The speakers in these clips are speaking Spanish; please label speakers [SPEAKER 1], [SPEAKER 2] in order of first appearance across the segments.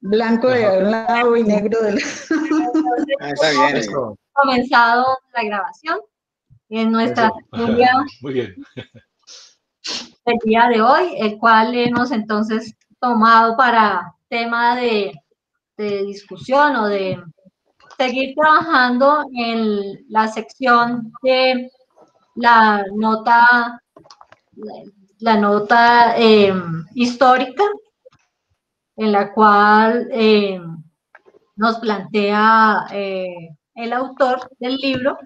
[SPEAKER 1] Blanco de un lado y negro del
[SPEAKER 2] Entonces,
[SPEAKER 3] Está bien.
[SPEAKER 2] hemos comenzado la grabación en nuestra
[SPEAKER 4] Eso.
[SPEAKER 2] tertulia
[SPEAKER 4] Muy bien.
[SPEAKER 2] del día de hoy, el cual hemos entonces tomado para tema de discusión o de seguir trabajando en la sección de la nota, histórica, en la cual nos plantea el autor del libro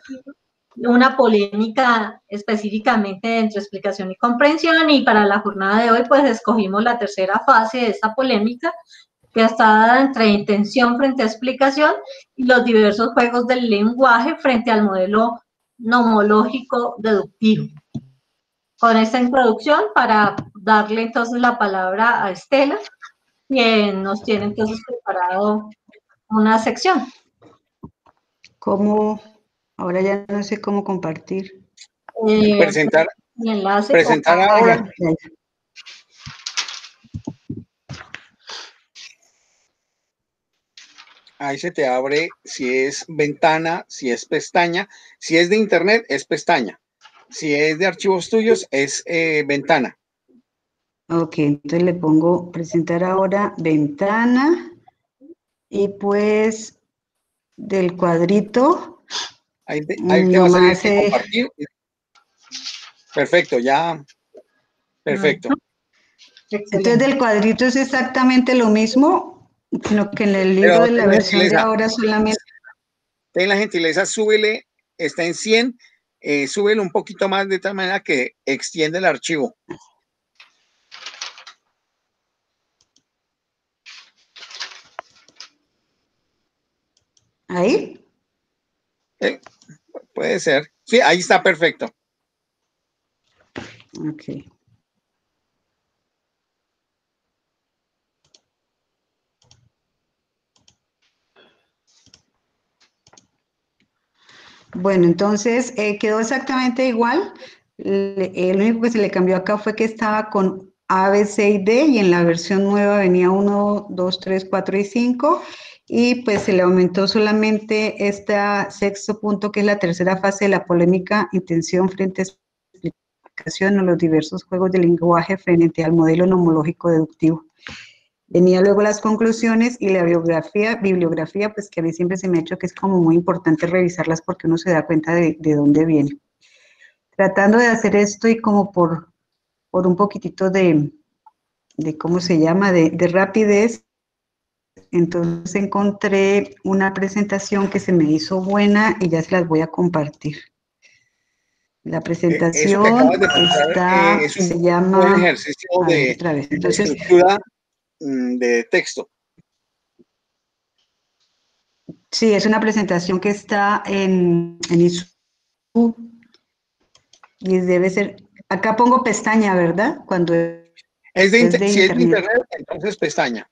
[SPEAKER 2] una polémica específicamente entre explicación y comprensión, y para la jornada de hoy pues escogimos la tercera fase de esta polémica, que está dada entre intención frente a explicación y los diversos juegos del lenguaje frente al modelo nomológico deductivo. Con esta introducción, para darle entonces la palabra a Estela, quien nos tiene entonces preparado una sección.
[SPEAKER 1] ¿Cómo? Ahora ya no sé cómo compartir.
[SPEAKER 3] Presentar,
[SPEAKER 2] El enlace.
[SPEAKER 3] presentar ahora.
[SPEAKER 1] Ya.
[SPEAKER 3] Ahí se te abre si es ventana, si es pestaña. Si es de internet, es pestaña. Si es de archivos tuyos, es ventana.
[SPEAKER 1] Ok, entonces le pongo presentar ahora ventana y pues del cuadrito.
[SPEAKER 3] Ahí te va a salir
[SPEAKER 1] Nomás,
[SPEAKER 3] que compartir. Perfecto, ya. Perfecto.
[SPEAKER 1] Entonces del cuadrito es exactamente lo mismo, sino que en el libro
[SPEAKER 3] Pero
[SPEAKER 1] de la versión de ahora solamente.
[SPEAKER 3] Ten la gentileza, súbele, está en 100, súbele un poquito más de tal manera que extiende el archivo.
[SPEAKER 1] ¿Ahí?
[SPEAKER 3] Puede ser. Sí, ahí está perfecto.
[SPEAKER 1] Ok. Bueno, entonces quedó exactamente igual. Lo único que se le cambió acá fue que estaba con A, B, C y D, y en la versión nueva venía 1, 2, 3, 4 y 5, y pues se le aumentó solamente este sexto punto, que es la tercera fase de la polémica, intención frente a explicación o los diversos juegos de lenguaje frente al modelo nomológico deductivo. Venía luego las conclusiones y la bibliografía, pues que a mí siempre se me ha hecho que es como muy importante revisarlas porque uno se da cuenta de dónde viene. Tratando de hacer esto y como por un poquitito de ¿cómo se llama?, de rapidez, entonces encontré una presentación que se me hizo buena y ya se las voy a compartir. La
[SPEAKER 3] Eso que
[SPEAKER 1] presentación
[SPEAKER 3] acabas de mostrar
[SPEAKER 1] está,
[SPEAKER 3] es un
[SPEAKER 1] se
[SPEAKER 3] buen
[SPEAKER 1] llama,
[SPEAKER 3] ejercicio
[SPEAKER 1] a ver,
[SPEAKER 3] de
[SPEAKER 1] otra vez. Entonces,
[SPEAKER 3] estructura de texto.
[SPEAKER 1] sí, es una presentación que está en ISU y debe ser, acá pongo pestaña, ¿verdad? Cuando
[SPEAKER 3] Si es de
[SPEAKER 1] internet.
[SPEAKER 3] internet, entonces pestaña.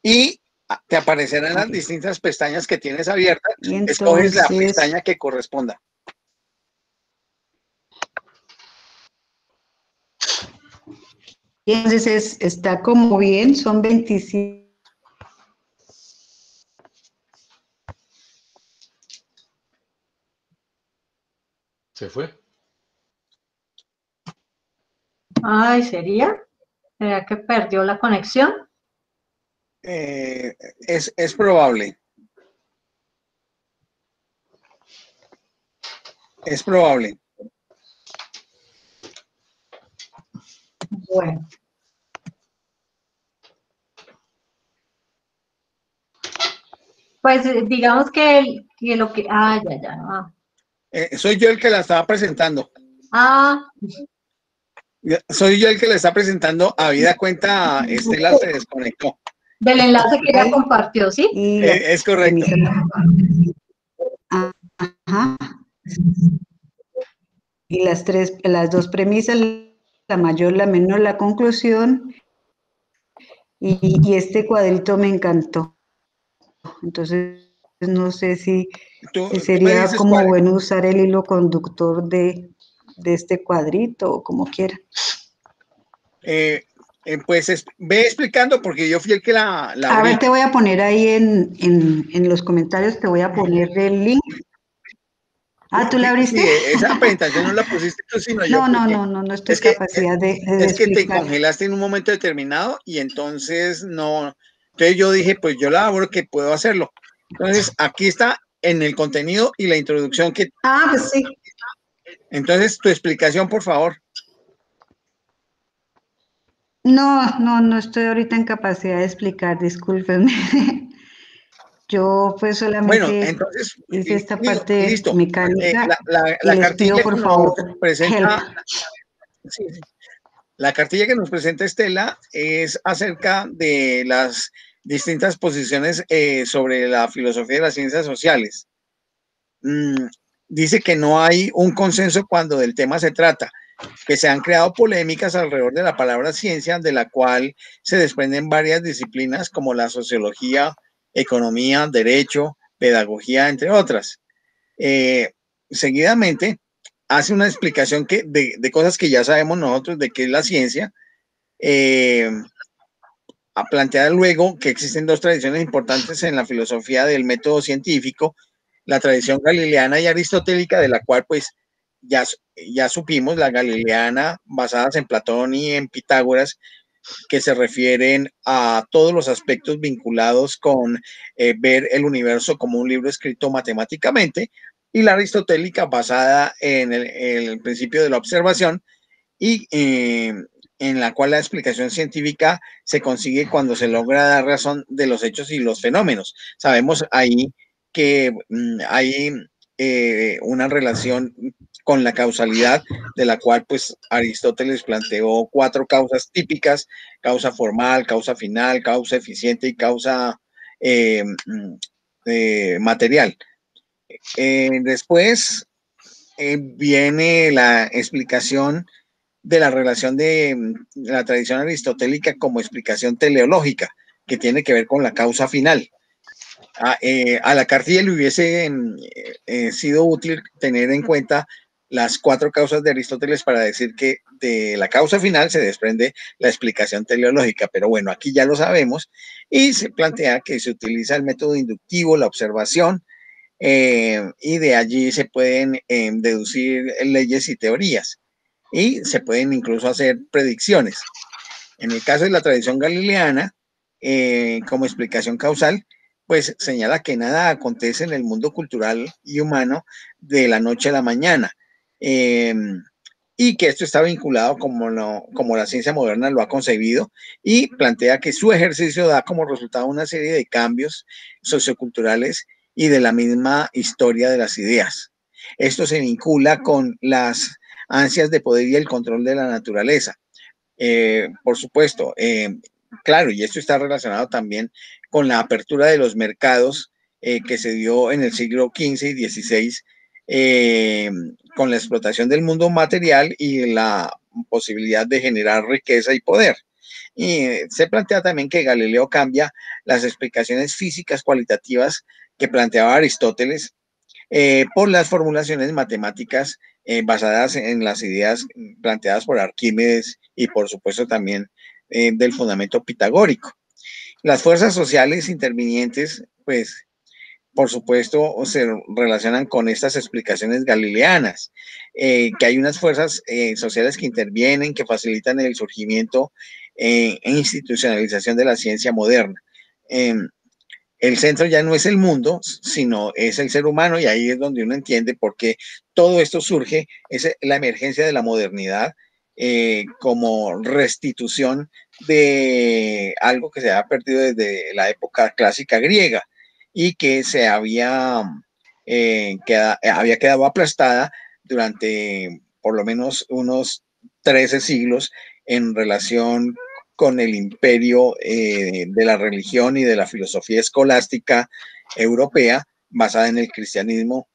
[SPEAKER 3] Y te aparecerán las distintas pestañas que tienes abiertas.
[SPEAKER 1] Y
[SPEAKER 3] Escoges la
[SPEAKER 1] entonces,
[SPEAKER 3] pestaña que corresponda.
[SPEAKER 1] está como bien, son 25.
[SPEAKER 4] ¿Se fue?
[SPEAKER 2] Ay, ¿sería que perdió la conexión?
[SPEAKER 3] Es probable. Es probable.
[SPEAKER 2] Bueno. Pues digamos que lo que... Ah, ya, no.
[SPEAKER 3] Soy yo el que la estaba presentando.
[SPEAKER 2] Ah.
[SPEAKER 3] Soy yo el que le está presentando. A vida cuenta, Estela se desconectó.
[SPEAKER 2] Del enlace que ella compartió, ¿sí?
[SPEAKER 3] Es correcto.
[SPEAKER 1] Ajá. Y las dos premisas, la mayor, la menor, la conclusión, y este cuadrito me encantó. Entonces, no sé si sería como bueno usar el hilo conductor de este cuadrito o como quiera.
[SPEAKER 3] Ve explicando porque yo fui el que la
[SPEAKER 1] A
[SPEAKER 3] abrí.
[SPEAKER 1] ver, te voy a poner ahí en los comentarios, te voy a poner el link. Ah, ¿tú la
[SPEAKER 3] Sí,
[SPEAKER 1] abriste?
[SPEAKER 3] esa presentación no la pusiste tú, sino yo, porque
[SPEAKER 1] No estoy
[SPEAKER 3] es que,
[SPEAKER 1] capacidad de
[SPEAKER 3] es que te
[SPEAKER 1] explicar.
[SPEAKER 3] congelaste en un momento determinado y entonces no. Entonces yo dije, pues yo la abro que puedo hacerlo. Entonces aquí está en el contenido y la introducción que.
[SPEAKER 1] Ah, pues sí.
[SPEAKER 3] Entonces tu explicación, por favor.
[SPEAKER 1] No estoy ahorita en capacidad de explicar, discúlpenme. Yo pues
[SPEAKER 3] Bueno,
[SPEAKER 1] solamente
[SPEAKER 3] entonces,
[SPEAKER 1] hice esta parte
[SPEAKER 3] listo.
[SPEAKER 1] mecánica y
[SPEAKER 3] La
[SPEAKER 1] les pido
[SPEAKER 3] cartilla
[SPEAKER 1] por
[SPEAKER 3] que
[SPEAKER 1] favor
[SPEAKER 3] nos
[SPEAKER 1] help.
[SPEAKER 3] presenta, sí, sí. La cartilla que nos presenta Estela es acerca de las distintas posiciones sobre la filosofía de las ciencias sociales. Dice que no hay un consenso cuando del tema se trata, que se han creado polémicas alrededor de la palabra ciencia, de la cual se desprenden varias disciplinas como la sociología, economía, derecho, pedagogía, entre otras. Eh, Seguidamente, hace una explicación de cosas que ya sabemos nosotros de qué es la ciencia. A plantear luego que existen dos tradiciones importantes en la filosofía del método científico, la tradición galileana y aristotélica, de la cual pues ya supimos, la galileana basadas en Platón y en Pitágoras, que se refieren a todos los aspectos vinculados con ver el universo como un libro escrito matemáticamente, y la aristotélica basada en el principio de la observación y en la cual la explicación científica se consigue cuando se logra dar razón de los hechos y los fenómenos. Sabemos ahí que hay una relación con la causalidad, de la cual pues Aristóteles planteó cuatro causas típicas: causa formal, causa final, causa eficiente y causa material. Después viene la explicación de la relación de la tradición aristotélica como explicación teleológica, que tiene que ver con la causa final. A la cartilla le hubiese sido útil tener en cuenta las cuatro causas de Aristóteles para decir que de la causa final se desprende la explicación teleológica, pero bueno, aquí ya lo sabemos y se plantea que se utiliza el método inductivo, la observación, y de allí se pueden deducir leyes y teorías y se pueden incluso hacer predicciones. En el caso de la tradición galileana, como explicación causal, pues señala que nada acontece en el mundo cultural y humano de la noche a la mañana, eh, y que esto está vinculado como la ciencia moderna lo ha concebido, y plantea que su ejercicio da como resultado una serie de cambios socioculturales y de la misma historia de las ideas. Esto se vincula con las ansias de poder y el control de la naturaleza. Por supuesto, claro, y esto está relacionado también con la apertura de los mercados que se dio en el siglo XV y XVI, con la explotación del mundo material y la posibilidad de generar riqueza y poder. Y se plantea también que Galileo cambia las explicaciones físicas cualitativas que planteaba Aristóteles por las formulaciones matemáticas basadas en las ideas planteadas por Arquímedes y por supuesto también del fundamento pitagórico. Las fuerzas sociales intervinientes, pues por supuesto, se relacionan con estas explicaciones galileanas, que hay unas fuerzas sociales que intervienen, que facilitan el surgimiento e institucionalización de la ciencia moderna. El centro ya no es el mundo, sino es el ser humano, y ahí es donde uno entiende por qué todo esto surge, es la emergencia de la modernidad como restitución de algo que se había perdido desde la época clásica griega y que se había quedado aplastada durante por lo menos unos 13 siglos en relación con el imperio de la religión y de la filosofía escolástica europea basada en el cristianismo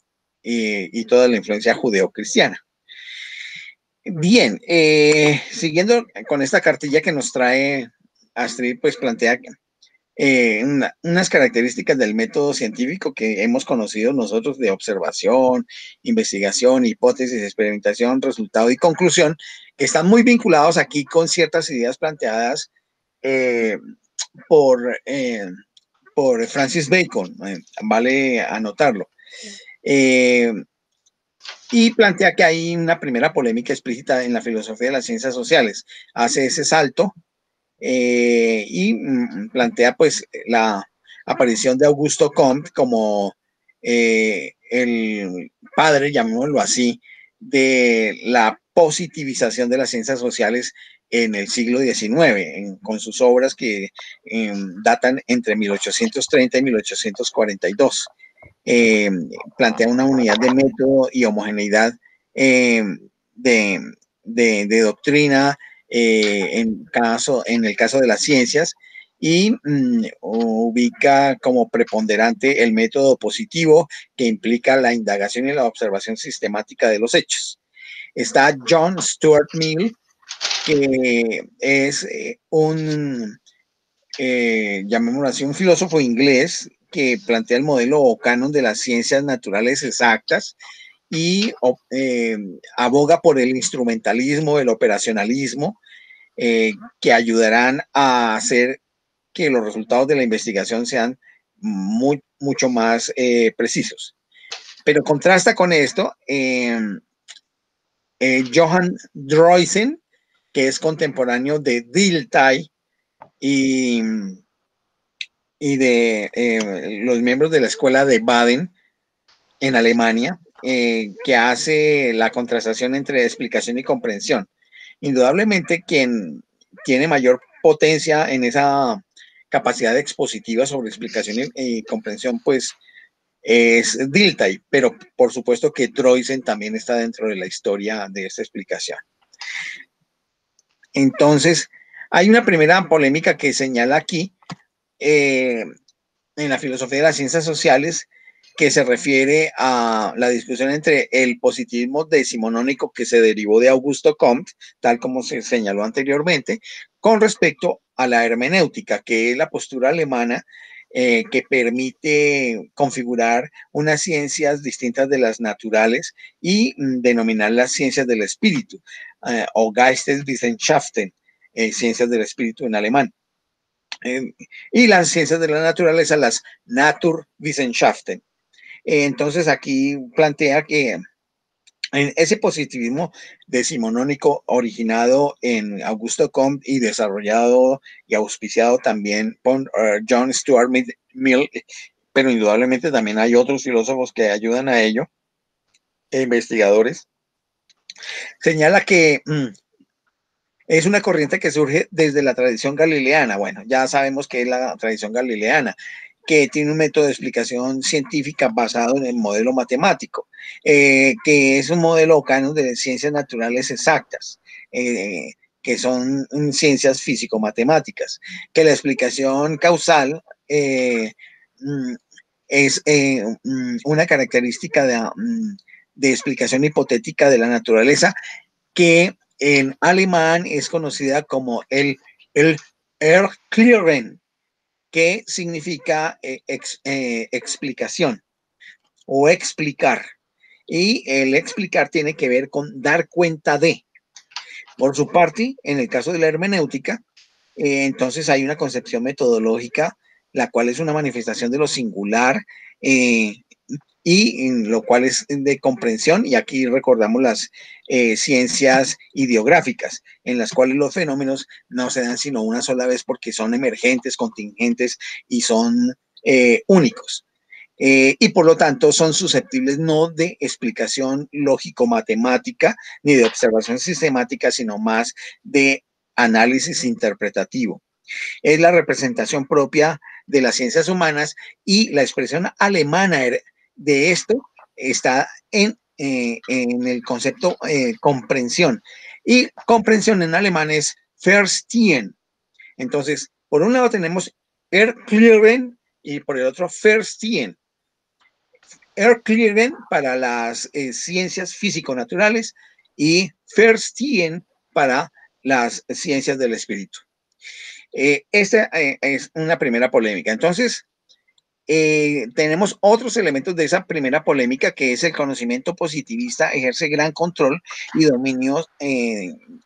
[SPEAKER 3] y toda la influencia judeocristiana. Bien, siguiendo con esta cartilla que nos trae Astrid, pues plantea unas características del método científico que hemos conocido nosotros de observación, investigación, hipótesis, experimentación, resultado y conclusión, que están muy vinculados aquí con ciertas ideas planteadas eh, por, eh, por Francis Bacon, vale anotarlo. Y plantea que hay una primera polémica explícita en la filosofía de las ciencias sociales. Hace ese salto y plantea pues la aparición de Augusto Comte como el padre, llamémoslo así, de la positivización de las ciencias sociales en el siglo XIX, con sus obras que datan entre 1830 y 1842. Plantea una unidad de método y homogeneidad de, de doctrina en el caso de las ciencias y ubica como preponderante el método positivo que implica la indagación y la observación sistemática de los hechos. Está John Stuart Mill, que es llamémoslo así, un filósofo inglés que plantea el modelo o canon de las ciencias naturales exactas y aboga por el instrumentalismo, el operacionalismo, que ayudarán a hacer que los resultados de la investigación sean mucho más precisos. Pero contrasta con esto Johann Droysen, que es contemporáneo de Dilthey y de los miembros de la escuela de Baden en Alemania, que hace la contrastación entre explicación y comprensión. Indudablemente quien tiene mayor potencia en esa capacidad expositiva sobre explicación y comprensión, pues es Dilthey, pero por supuesto que Droysen también está dentro de la historia de esta explicación. Entonces, hay una primera polémica que señala aquí en la filosofía de las ciencias sociales, que se refiere a la discusión entre el positivismo decimonónico que se derivó de Augusto Comte, tal como se señaló anteriormente, con respecto a la hermenéutica, que es la postura alemana que permite configurar unas ciencias distintas de las naturales y denominar las ciencias del espíritu, o Geisteswissenschaften, ciencias del espíritu en alemán. Y las ciencias de la naturaleza, las Naturwissenschaften. Entonces aquí plantea que en ese positivismo decimonónico originado en Augusto Comte y desarrollado y auspiciado también por John Stuart Mill, pero indudablemente también hay otros filósofos que ayudan a ello, e investigadores, señala que es una corriente que surge desde la tradición galileana. Bueno, ya sabemos que es la tradición galileana, que tiene un método de explicación científica basado en el modelo matemático, que es un modelo canon de ciencias naturales exactas, que son ciencias físico-matemáticas, que la explicación causal es una característica de explicación hipotética de la naturaleza que en alemán es conocida como el Erklären, que significa explicación o explicar. Y el explicar tiene que ver con dar cuenta de. Por su parte, en el caso de la hermenéutica, entonces hay una concepción metodológica, la cual es una manifestación de lo singular, y lo cual es de comprensión, y aquí recordamos las ciencias ideográficas, en las cuales los fenómenos no se dan sino una sola vez porque son emergentes, contingentes y son únicos. Y por lo tanto son susceptibles no de explicación lógico-matemática ni de observación sistemática, sino más de análisis interpretativo. Es la representación propia de las ciencias humanas y la expresión alemana de esto está en el concepto comprensión. Y comprensión en alemán es verstehen. Entonces, por un lado tenemos erklären y por el otro verstehen. Erklären para las ciencias físico-naturales y verstehen para las ciencias del espíritu. Esta es una primera polémica. Entonces, tenemos otros elementos de esa primera polémica, que es el conocimiento positivista ejerce gran control y dominio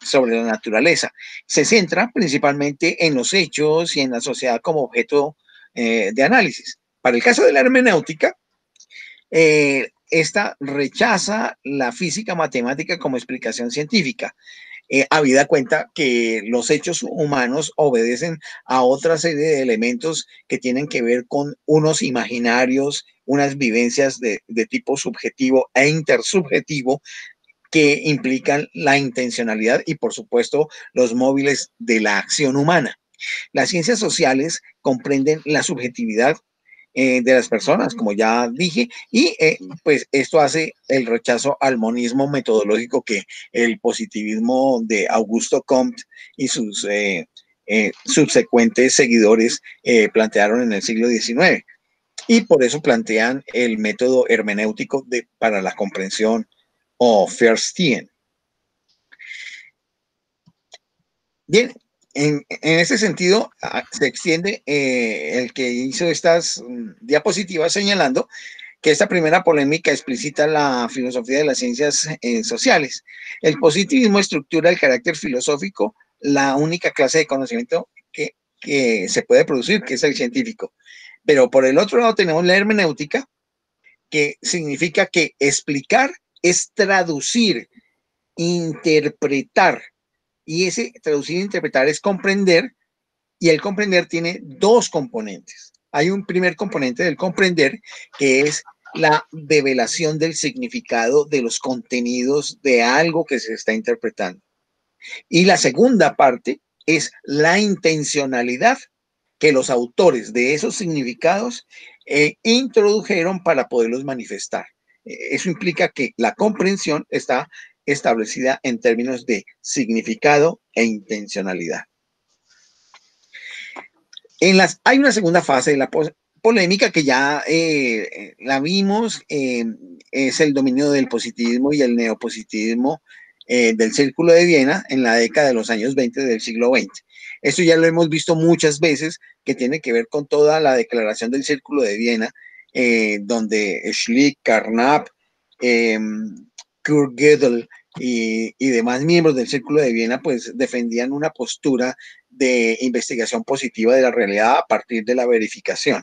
[SPEAKER 3] sobre la naturaleza. Se centra principalmente en los hechos y en la sociedad como objeto de análisis. Para el caso de la hermenéutica, esta rechaza la física matemática como explicación científica. Habida cuenta que los hechos humanos obedecen a otra serie de elementos que tienen que ver con unos imaginarios, unas vivencias de tipo subjetivo e intersubjetivo que implican la intencionalidad y, por supuesto, los móviles de la acción humana. Las ciencias sociales comprenden la subjetividad de las personas, como ya dije, y pues esto hace el rechazo al monismo metodológico que el positivismo de Augusto Comte y sus subsecuentes seguidores plantearon en el siglo XIX. Y por eso plantean el método hermenéutico para la comprensión o Verstehen. Bien, en ese sentido, se extiende el que hizo estas diapositivas señalando que esta primera polémica explicita la filosofía de las ciencias sociales. El positivismo estructura el carácter filosófico, la única clase de conocimiento que se puede producir, que es el científico. Pero por el otro lado tenemos la hermenéutica, que significa que explicar es traducir, interpretar. Y ese traducir e interpretar es comprender, y el comprender tiene dos componentes. Hay un primer componente del comprender, que es la develación del significado de los contenidos de algo que se está interpretando. Y la segunda parte es la intencionalidad que los autores de esos significados introdujeron para poderlos manifestar. Eso implica que la comprensión está establecida en términos de significado e intencionalidad. Hay una segunda fase de la polémica que ya la vimos, es el dominio del positivismo y el neopositivismo del Círculo de Viena en la década de los años 20 del siglo XX. Esto ya lo hemos visto muchas veces, que tiene que ver con toda la declaración del Círculo de Viena, donde Schlick, Carnap, Kurt Gödel y demás miembros del Círculo de Viena pues defendían una postura de investigación positiva de la realidad a partir de la verificación,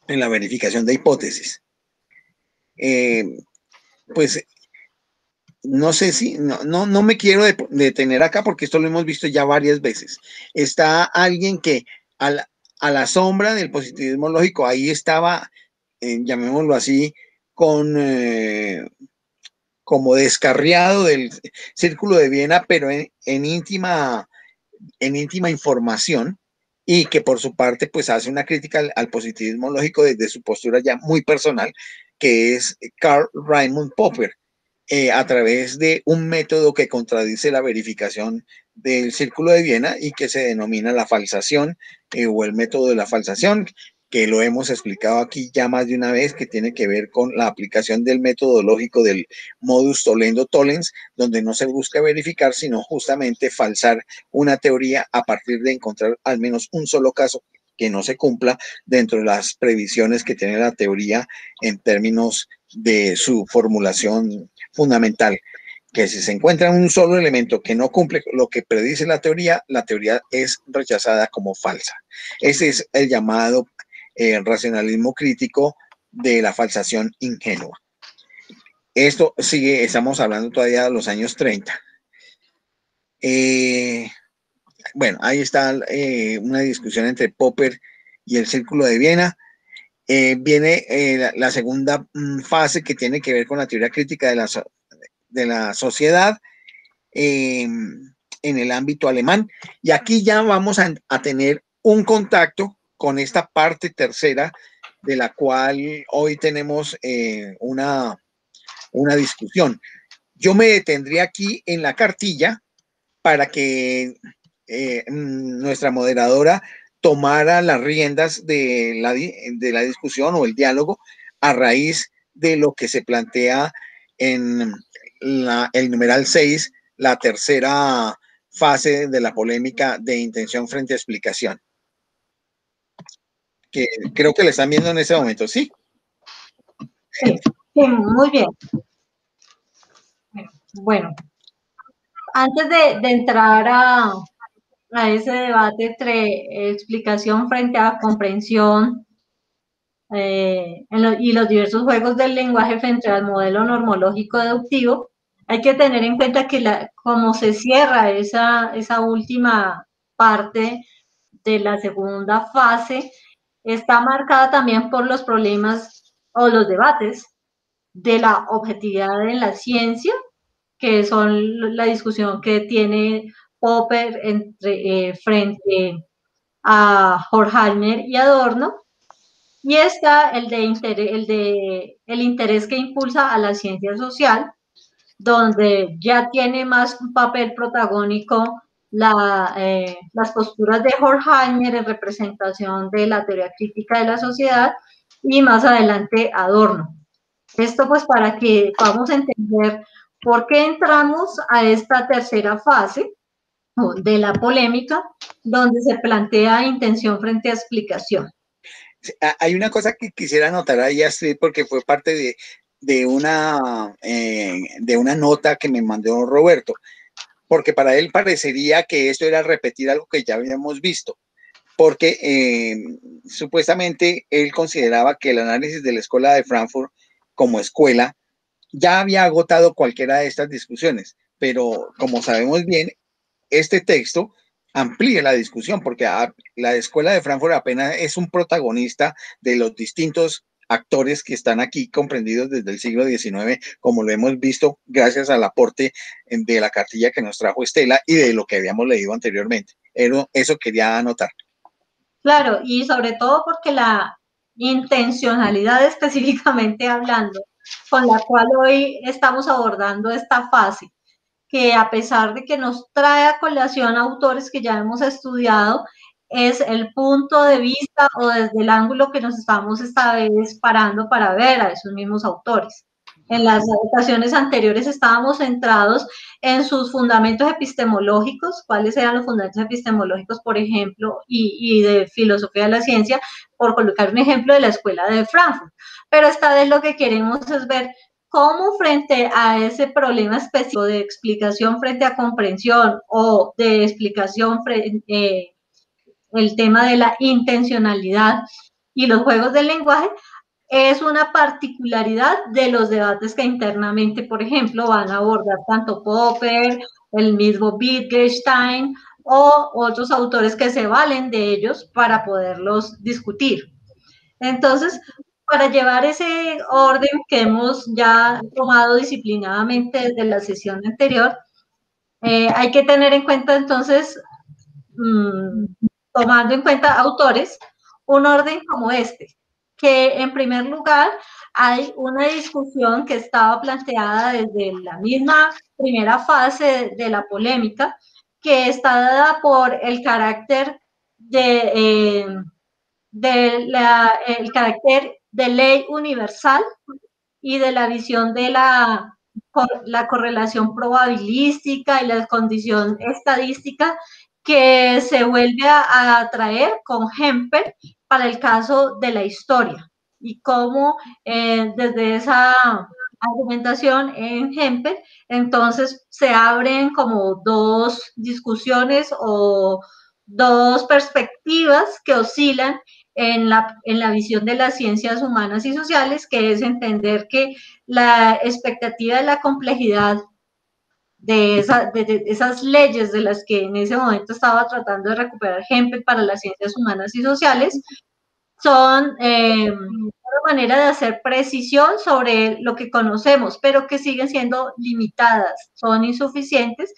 [SPEAKER 3] en la verificación de hipótesis. Pues no sé si, no me quiero detener acá porque esto lo hemos visto ya varias veces. Está alguien que a la sombra del positivismo lógico, ahí estaba, llamémoslo así, como descarriado del Círculo de Viena, pero en íntima información, y que por su parte pues hace una crítica al positivismo lógico desde su postura ya muy personal, que es Karl Raimund Popper, a través de un método que contradice la verificación del Círculo de Viena y que se denomina la falsación o el método de la falsación, que lo hemos explicado aquí ya más de una vez, que tiene que ver con la aplicación del método lógico del modus tollendo tollens, donde no se busca verificar, sino justamente falsar una teoría a partir de encontrar al menos un solo caso que no se cumpla dentro de las previsiones que tiene la teoría en términos de su formulación fundamental, que si se encuentra un solo elemento que no cumple lo que predice la teoría es rechazada como falsa. Ese es el llamado racionalismo crítico de la falsación ingenua. Esto sigue, estamos hablando todavía de los años 30. Bueno, ahí está una discusión entre Popper y el Círculo de Viena. Viene la segunda fase, que tiene que ver con la teoría crítica de la sociedad en el ámbito alemán. Y aquí ya vamos a tener un contacto con esta parte tercera, de la cual hoy tenemos una discusión. Yo me detendría aquí en la cartilla para que nuestra moderadora tomara las riendas de la discusión o el diálogo a raíz de lo que se plantea en el numeral 6, la tercera fase de la polémica de intención frente a explicación, que creo que la están viendo en ese momento, ¿sí?
[SPEAKER 2] Sí, sí, muy bien. Bueno, antes de entrar a ese debate entre explicación frente a comprensión y los diversos juegos del lenguaje frente al modelo normológico deductivo, hay que tener en cuenta que como se cierra esa última parte de la segunda fase, está marcada también por los problemas o los debates de la objetividad en la ciencia, que son la discusión que tiene Popper frente a Horkheimer y Adorno, y está el interés que impulsa a la ciencia social, donde ya tiene más un papel protagónico las posturas de Horkheimer en representación de la teoría crítica de la sociedad, y más adelante Adorno. Esto pues para que podamos entender por qué entramos a esta tercera fase de la polémica, donde se plantea intención frente a explicación.
[SPEAKER 3] Hay una cosa que quisiera anotar ahí, Astrid, porque fue parte de una nota que me mandó Roberto, porque para él parecería que esto era repetir algo que ya habíamos visto, porque supuestamente él consideraba que el análisis de la Escuela de Frankfurt como escuela ya había agotado cualquiera de estas discusiones, pero como sabemos bien, este texto amplía la discusión porque la Escuela de Frankfurt apenas es un protagonista de los distintos actores que están aquí comprendidos desde el siglo XIX, como lo hemos visto gracias al aporte de la cartilla que nos trajo Estela y de lo que habíamos leído anteriormente. Eso quería anotar.
[SPEAKER 2] Claro, y sobre todo porque la intencionalidad específicamente hablando, con la cual hoy estamos abordando esta fase, que a pesar de que nos trae a colación autores que ya hemos estudiado, es el punto de vista o desde el ángulo que nos estamos esta vez parando para ver a esos mismos autores. En las ocasiones anteriores estábamos centrados en sus fundamentos epistemológicos, cuáles eran los fundamentos epistemológicos, por ejemplo, y de filosofía de la ciencia, por colocar un ejemplo de la Escuela de Frankfurt. Pero esta vez lo que queremos es ver cómo frente a ese problema específico de explicación frente a comprensión o de explicación frente el tema de la intencionalidad y los juegos del lenguaje, es una particularidad de los debates que internamente, por ejemplo, van a abordar tanto Popper, el mismo Wittgenstein o otros autores que se valen de ellos para poderlos discutir. Entonces, para llevar ese orden que hemos ya tomado disciplinadamente desde la sesión anterior, hay que tener en cuenta entonces, tomando en cuenta autores, un orden como este, que en primer lugar hay una discusión que estaba planteada desde la misma primera fase de la polémica, que está dada por el carácter el carácter de ley universal y de la visión de la correlación probabilística y la condición estadística que se vuelve a traer con Hempel para el caso de la historia, y cómo desde esa argumentación en Hempel entonces se abren como dos discusiones o dos perspectivas que oscilan en la visión de las ciencias humanas y sociales, que es entender que la expectativa de la complejidad de esas leyes de las que en ese momento estaba tratando de recuperar Hempel para las ciencias humanas y sociales, son una manera de hacer precisión sobre lo que conocemos, pero que siguen siendo limitadas, son insuficientes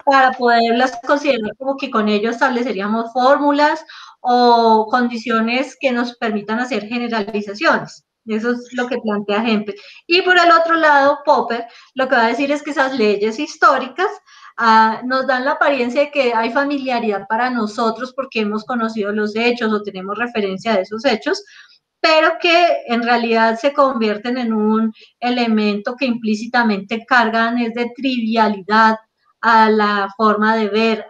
[SPEAKER 2] para poderlas considerar como que con ello estableceríamos fórmulas o condiciones que nos permitan hacer generalizaciones. Eso es lo que plantea Hempel. Y por el otro lado, Popper lo que va a decir es que esas leyes históricas nos dan la apariencia de que hay familiaridad para nosotros porque hemos conocido los hechos o tenemos referencia de esos hechos, pero que en realidad se convierten en un elemento que implícitamente cargan es de trivialidad a la forma de ver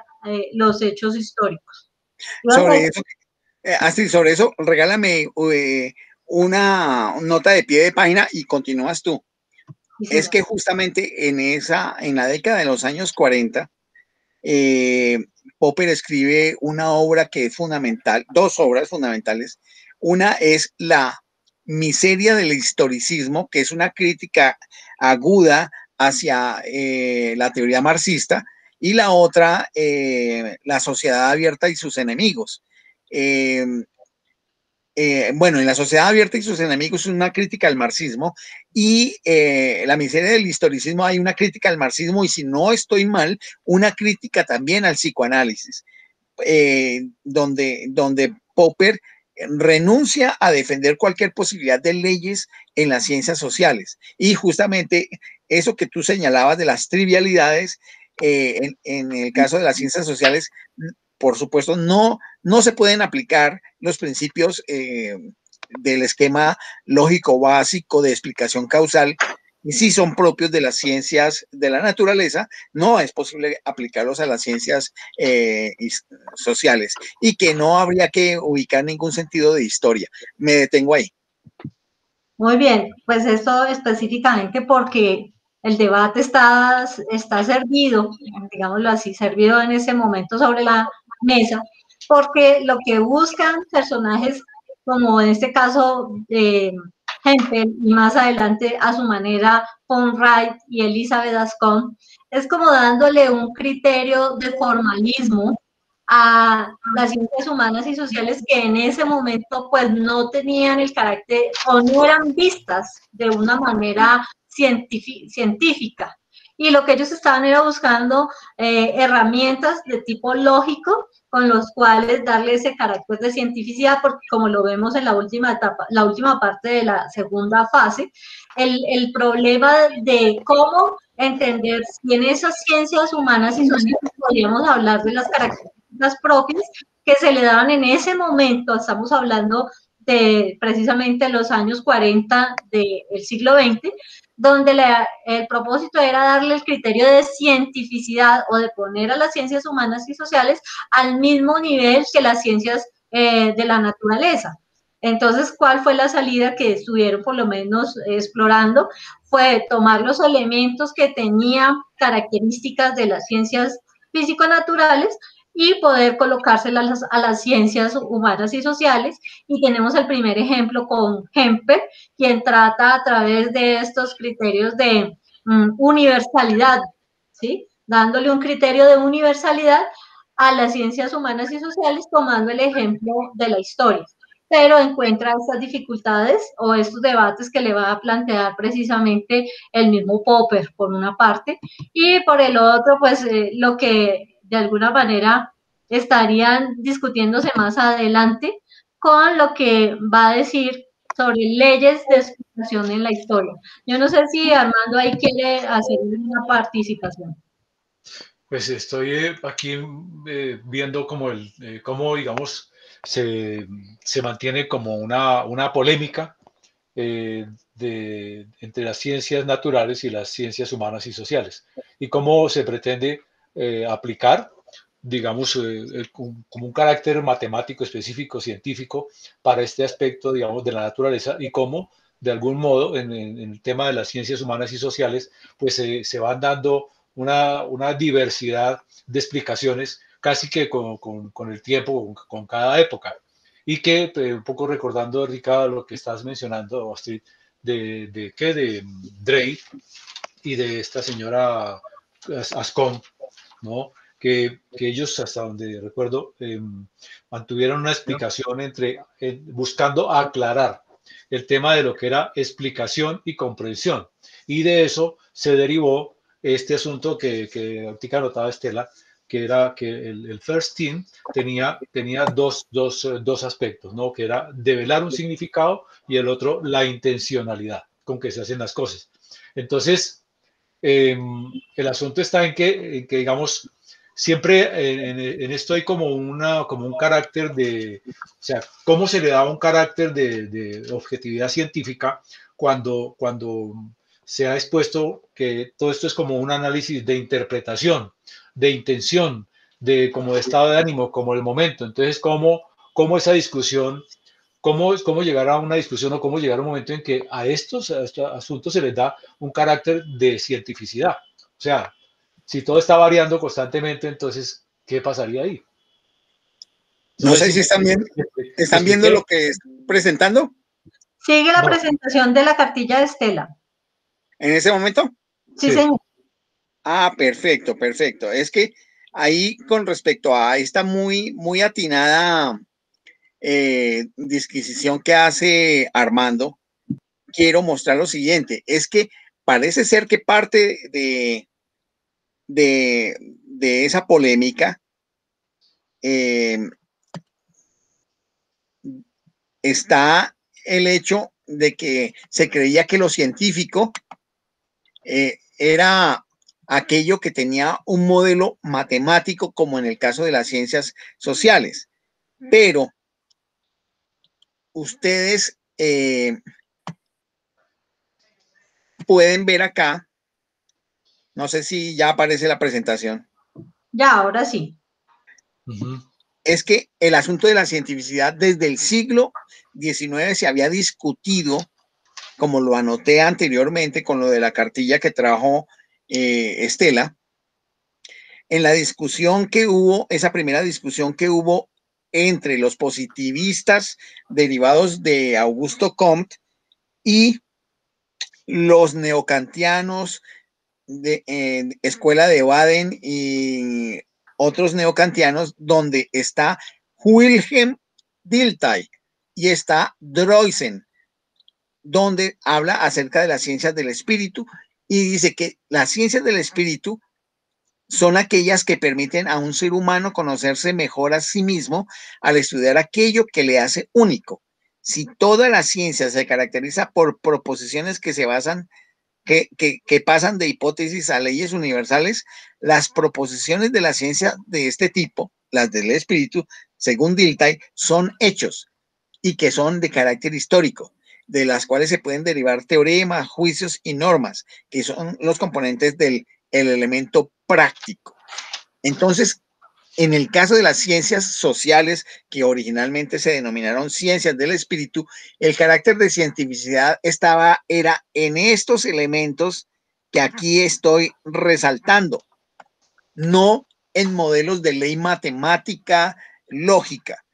[SPEAKER 2] los hechos históricos.
[SPEAKER 3] Sobre eso, regálame una nota de pie de página y continúas tú.
[SPEAKER 2] Sí,
[SPEAKER 3] es que justamente en la década de los años 40, Popper escribe una obra que es fundamental, dos obras fundamentales. Una es La miseria del historicismo, que es una crítica aguda hacia la teoría marxista, y la otra, La sociedad abierta y sus enemigos. Bueno, en La sociedad abierta y sus enemigos es una crítica al marxismo, y La miseria del historicismo hay una crítica al marxismo, y si no estoy mal, una crítica también al psicoanálisis, donde Popper renuncia a defender cualquier posibilidad de leyes en las ciencias sociales. Y justamente eso que tú señalabas de las trivialidades, en el caso de las ciencias sociales, por supuesto, no se pueden aplicar los principios del esquema lógico básico de explicación causal, y si son propios de las ciencias de la naturaleza, no es posible aplicarlos a las ciencias sociales, y que no habría que ubicar ningún sentido de historia. Me detengo ahí.
[SPEAKER 2] Muy bien, pues esto específicamente porque el debate está servido, digámoslo así, servido en ese momento sobre la mesa, porque lo que buscan personajes como en este caso Hempel y más adelante a su manera von Wright y Elizabeth Ascom, es como dándole un criterio de formalismo a las ciencias humanas y sociales que en ese momento pues no tenían el carácter o no eran vistas de una manera científica. Y lo que ellos estaban era buscando herramientas de tipo lógico con los cuales darle ese carácter de cientificidad, porque como lo vemos en la última etapa, la última parte de la segunda fase, el problema de cómo entender si en esas ciencias humanas y sociales podríamos hablar de las características propias que se le daban en ese momento, estamos hablando de precisamente los años 40 del siglo XX, donde el propósito era darle el criterio de cientificidad o de poner a las ciencias humanas y sociales al mismo nivel que las ciencias de la naturaleza. Entonces, ¿cuál fue la salida que estuvieron por lo menos explorando? Fue tomar los elementos que tenían características de las ciencias físico-naturales y poder colocárselas a las ciencias humanas y sociales. Y tenemos el primer ejemplo con Hempel, quien trata a través de estos criterios de universalidad, ¿sí? Dándole un criterio de universalidad a las ciencias humanas y sociales, tomando el ejemplo de la historia. Pero encuentra estas dificultades o estos debates que le va a plantear precisamente el mismo Popper, por una parte, y por el otro, pues lo que de alguna manera estarían discutiéndose más adelante con lo que va a decir sobre leyes de explicación en la historia. Yo no sé si Armando ahí quiere hacer una participación.
[SPEAKER 4] Pues estoy aquí viendo como cómo, digamos, se mantiene como una polémica entre las ciencias naturales y las ciencias humanas y sociales, y cómo se pretende aplicar, digamos, como un carácter matemático específico, científico, para este aspecto, digamos, de la naturaleza, y cómo, de algún modo, en el tema de las ciencias humanas y sociales, pues se van dando una diversidad de explicaciones casi que con el tiempo, con cada época. Y que, un poco recordando, Ricardo, lo que estás mencionando, Astrid, de Drake y de esta señora Ascom, ¿no? Que ellos, hasta donde recuerdo, mantuvieron una explicación buscando aclarar el tema de lo que era explicación y comprensión. Y de eso se derivó este asunto que ahorita anotaba Estela, que era que el first team tenía dos aspectos, ¿no? Que era develar un significado, y el otro la intencionalidad con que se hacen las cosas. Entonces, el asunto está en que digamos, siempre en esto hay como un carácter o sea, cómo se le da un carácter de objetividad científica cuando se ha expuesto que todo esto es como un análisis de interpretación, de intención, de como de estado de ánimo, como el momento. Entonces, ¿cómo esa discusión, cómo llegar a una discusión o cómo llegar a un momento en que a estos asuntos se les da un carácter de cientificidad? O sea, si todo está variando constantemente, entonces, ¿qué pasaría ahí? No
[SPEAKER 3] No
[SPEAKER 4] sé
[SPEAKER 3] sé
[SPEAKER 4] si
[SPEAKER 3] si
[SPEAKER 4] me
[SPEAKER 3] están viendo
[SPEAKER 4] expliqué.
[SPEAKER 3] lo que estoy presentando
[SPEAKER 2] Sigue la
[SPEAKER 4] No,
[SPEAKER 2] presentación de la cartilla de Estela.
[SPEAKER 3] en ese momento.
[SPEAKER 2] Sí,
[SPEAKER 4] sí.
[SPEAKER 2] señor.
[SPEAKER 3] Ah, perfecto, perfecto. Es que ahí con respecto a esta muy atinada disquisición que hace Armando, quiero mostrar lo siguiente. Es que parece ser que parte de esa polémica eh, está el hecho de que se creía que lo científico era aquello que tenía un modelo matemático, como en el caso de las ciencias sociales. Pero ustedes pueden ver acá, no sé si ya aparece la presentación,
[SPEAKER 2] Ya, ahora sí.
[SPEAKER 4] Ujú.
[SPEAKER 3] es que el asunto de la cientificidad desde el siglo XIX se había discutido, como lo anoté anteriormente con lo de la cartilla que trajo Estela, en la discusión que hubo, esa primera discusión que hubo entre los positivistas derivados de Augusto Comte y los neocantianos de Escuela de Baden y otros neocantianos, donde está Wilhelm Dilthey y está Droysen, donde habla acerca de las ciencias del espíritu y dice que las ciencias del espíritu son aquellas que permiten a un ser humano conocerse mejor a sí mismo al estudiar aquello que le hace único. Si toda la ciencia se caracteriza por proposiciones que se basan que pasan de hipótesis a leyes universales, las proposiciones de la ciencia de este tipo, las del espíritu, según Dilthey, son hechos y que son de carácter histórico, de las cuales se pueden derivar teoremas, juicios y normas, que son los componentes del el elemento práctico. Entonces, en el caso de las ciencias sociales, que originalmente se denominaron ciencias del espíritu, el carácter de cientificidad era en estos elementos que aquí estoy resaltando, no en modelos de ley matemática, lógica.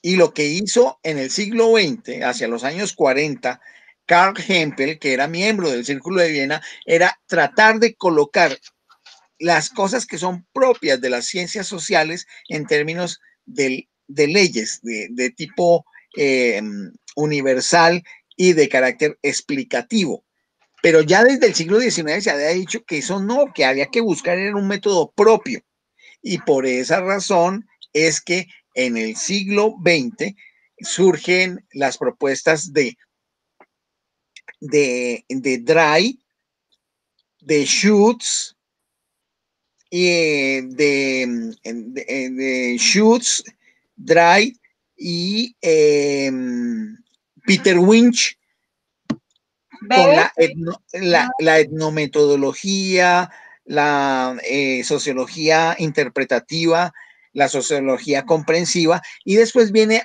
[SPEAKER 3] Y lo que hizo en el siglo XX, hacia los años 40, Karl Hempel, que era miembro del Círculo de Viena, era tratar de colocar las cosas que son propias de las ciencias sociales en términos de leyes de tipo universal y de carácter explicativo. Pero ya desde el siglo XIX se había dicho que eso no, que había que buscar en un método propio. Y por esa razón es que en el siglo XX surgen las propuestas de Dry, de Schutz, y de Schutz, Dry y Peter Winch con
[SPEAKER 2] ¿Bebe?
[SPEAKER 3] la etnometodología, la sociología interpretativa, la sociología comprensiva, y después viene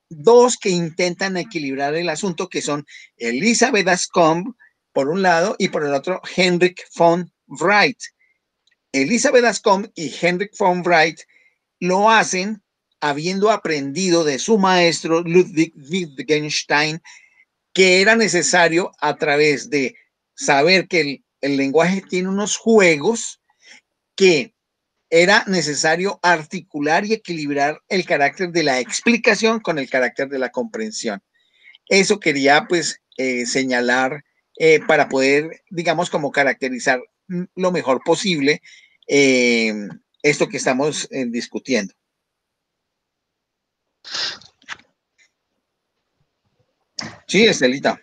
[SPEAKER 3] dos que intentan equilibrar el asunto, que son Elisabeth Ascombe, por un lado, y por el otro, Henrik von Wright. Elisabeth Ascombe y Henrik von Wright lo hacen habiendo aprendido de su maestro Ludwig Wittgenstein que era necesario a través de saber que el lenguaje tiene unos juegos, que era necesario articular y equilibrar el carácter de la explicación con el carácter de la comprensión. Eso quería pues señalar para poder, digamos, como caracterizar lo mejor posible esto que estamos discutiendo. Sí, Estelita.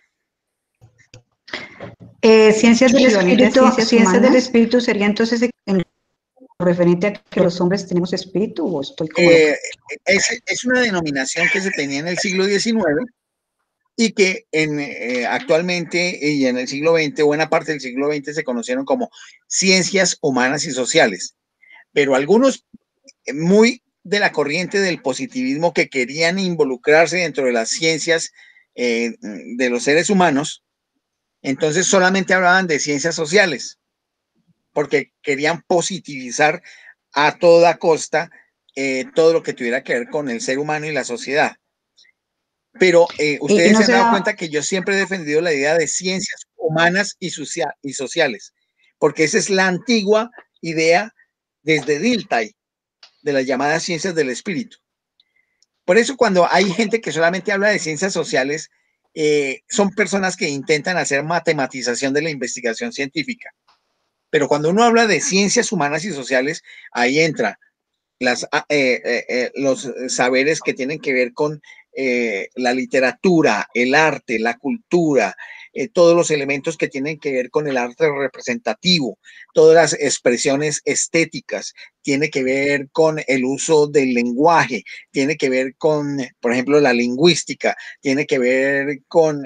[SPEAKER 1] Ciencias del espíritu sería entonces en referente a que los hombres tenemos espíritu, o estoy como loca.
[SPEAKER 3] Es una denominación que se tenía en el siglo XIX y que actualmente y en el siglo XX, buena parte del siglo XX se conocieron como ciencias humanas y sociales. pero algunos muy de la corriente del positivismo que querían involucrarse dentro de las ciencias de los seres humanos, entonces solamente hablaban de ciencias sociales, porque querían positivizar a toda costa todo lo que tuviera que ver con el ser humano y la sociedad. Pero ustedes
[SPEAKER 1] no
[SPEAKER 3] se han dado
[SPEAKER 1] sea,
[SPEAKER 3] cuenta que yo siempre he defendido la idea de ciencias humanas y sociales, porque esa es la antigua idea desde Dilthey, de las llamadas ciencias del espíritu. Por eso cuando hay gente que solamente habla de ciencias sociales, son personas que intentan hacer matematización de la investigación científica. Pero cuando uno habla de ciencias humanas y sociales, ahí entra los saberes que tienen que ver con la literatura, el arte, la cultura, todos los elementos que tienen que ver con el arte representativo, todas las expresiones estéticas, tiene que ver con el uso del lenguaje, tiene que ver con, por ejemplo, la lingüística, tiene que ver con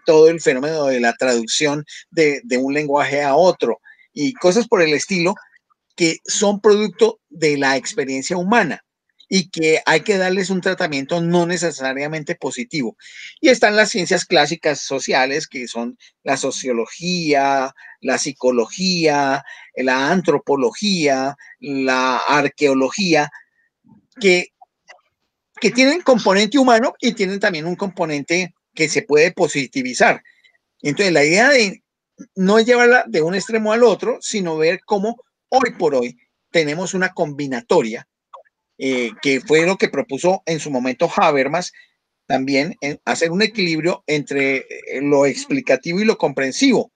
[SPEAKER 3] todo el fenómeno de la traducción de un lenguaje a otro y cosas por el estilo que son producto de la experiencia humana y que hay que darles un tratamiento no necesariamente positivo. Y están las ciencias clásicas sociales, que son la sociología, la psicología, la antropología, la arqueología, que, que tienen componente humano y tienen también un componente que se puede positivizar. Entonces, la idea de no llevarla de un extremo al otro, sino ver cómo hoy por hoy tenemos una combinatoria que fue lo que propuso en su momento Habermas, también en hacer un equilibrio entre lo explicativo y lo comprensivo,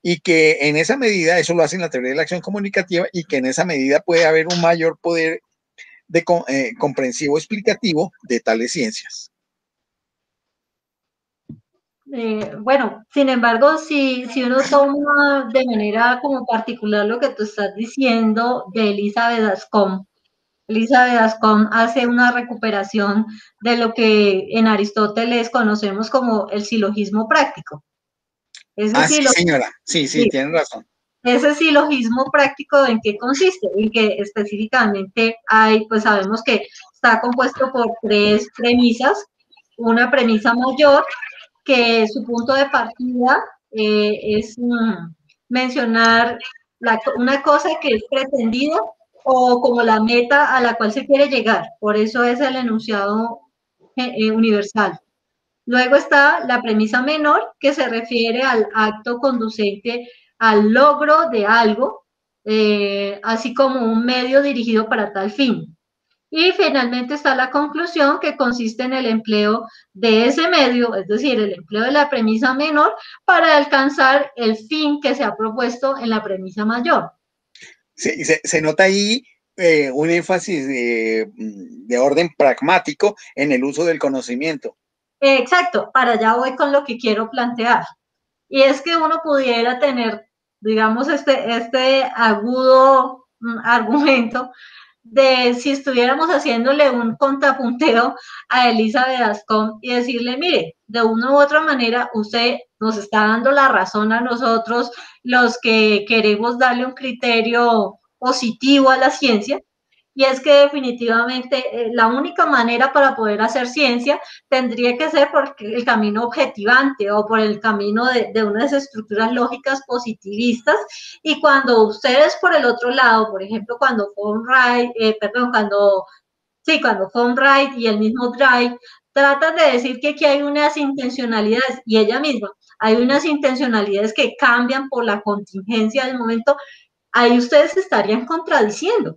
[SPEAKER 3] y que en esa medida, eso lo hace en la teoría de la acción comunicativa, y que en esa medida puede haber un mayor poder de comprensivo explicativo de tales ciencias.
[SPEAKER 2] Bueno, sin embargo, si uno toma de manera como particular lo que tú estás diciendo de Elizabeth Ascom hace una recuperación de lo que en Aristóteles conocemos como el silogismo práctico.
[SPEAKER 3] Sí, señora, sí, tienen razón.
[SPEAKER 2] Ese silogismo práctico, ¿en qué consiste? En que específicamente hay, pues sabemos que está compuesto por 3 premisas. Una premisa mayor, que su punto de partida es mencionar una cosa que es pretendida o como la meta a la cual se quiere llegar. Por eso es el enunciado universal. Luego está la premisa menor, que se refiere al acto conducente al logro de algo, así como un medio dirigido para tal fin. Y finalmente está la conclusión, que consiste en el empleo de ese medio, es decir, el empleo de la premisa menor para alcanzar el fin que se ha propuesto en la premisa mayor.
[SPEAKER 3] Sí, se nota ahí un énfasis de orden pragmático en el uso del conocimiento.
[SPEAKER 2] Exacto, para allá voy con lo que quiero plantear. Y es que uno pudiera tener, digamos, este agudo argumento de si estuviéramos haciéndole un contrapunteo a Elizabeth Ascom y decirle, mire, de una u otra manera usted nos está dando la razón a nosotros, los que queremos darle un criterio positivo a la ciencia, y es que definitivamente la única manera para poder hacer ciencia tendría que ser por el camino objetivante o por el camino de unas estructuras lógicas positivistas, y cuando ustedes por el otro lado, por ejemplo, cuando Fulbright y el mismo Drive tratan de decir que aquí hay unas intencionalidades, y ella misma, hay unas intencionalidades que cambian por la contingencia del momento, ahí ustedes estarían contradiciendo.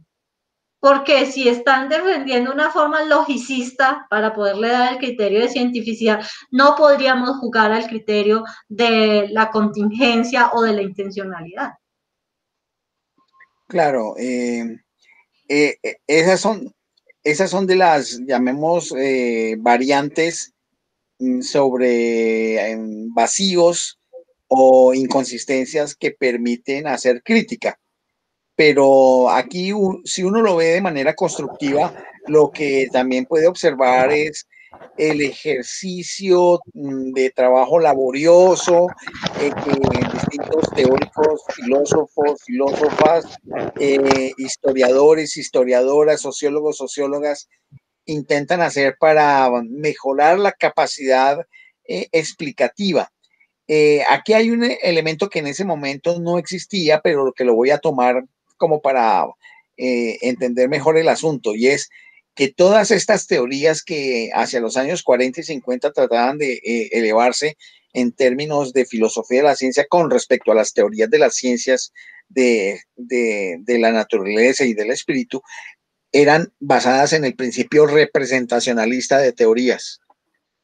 [SPEAKER 2] Porque si están defendiendo una forma logicista para poderle dar el criterio de cientificidad, no podríamos jugar al criterio de la contingencia o de la intencionalidad.
[SPEAKER 3] Claro, esas son de las, llamemos, variantes sobre vacíos o inconsistencias que permiten hacer crítica. Pero aquí, si uno lo ve de manera constructiva, lo que también puede observar es el ejercicio de trabajo laborioso, que distintos teóricos, filósofos, filósofas, historiadores, historiadoras, sociólogos, sociólogas, intentan hacer para mejorar la capacidad explicativa. Aquí hay un elemento que en ese momento no existía, pero que lo voy a tomar como para entender mejor el asunto, y es que todas estas teorías que hacia los años 40 y 50 trataban de elevarse en términos de filosofía de la ciencia con respecto a las teorías de las ciencias de la naturaleza y del espíritu, eran basadas en el principio representacionalista de teorías.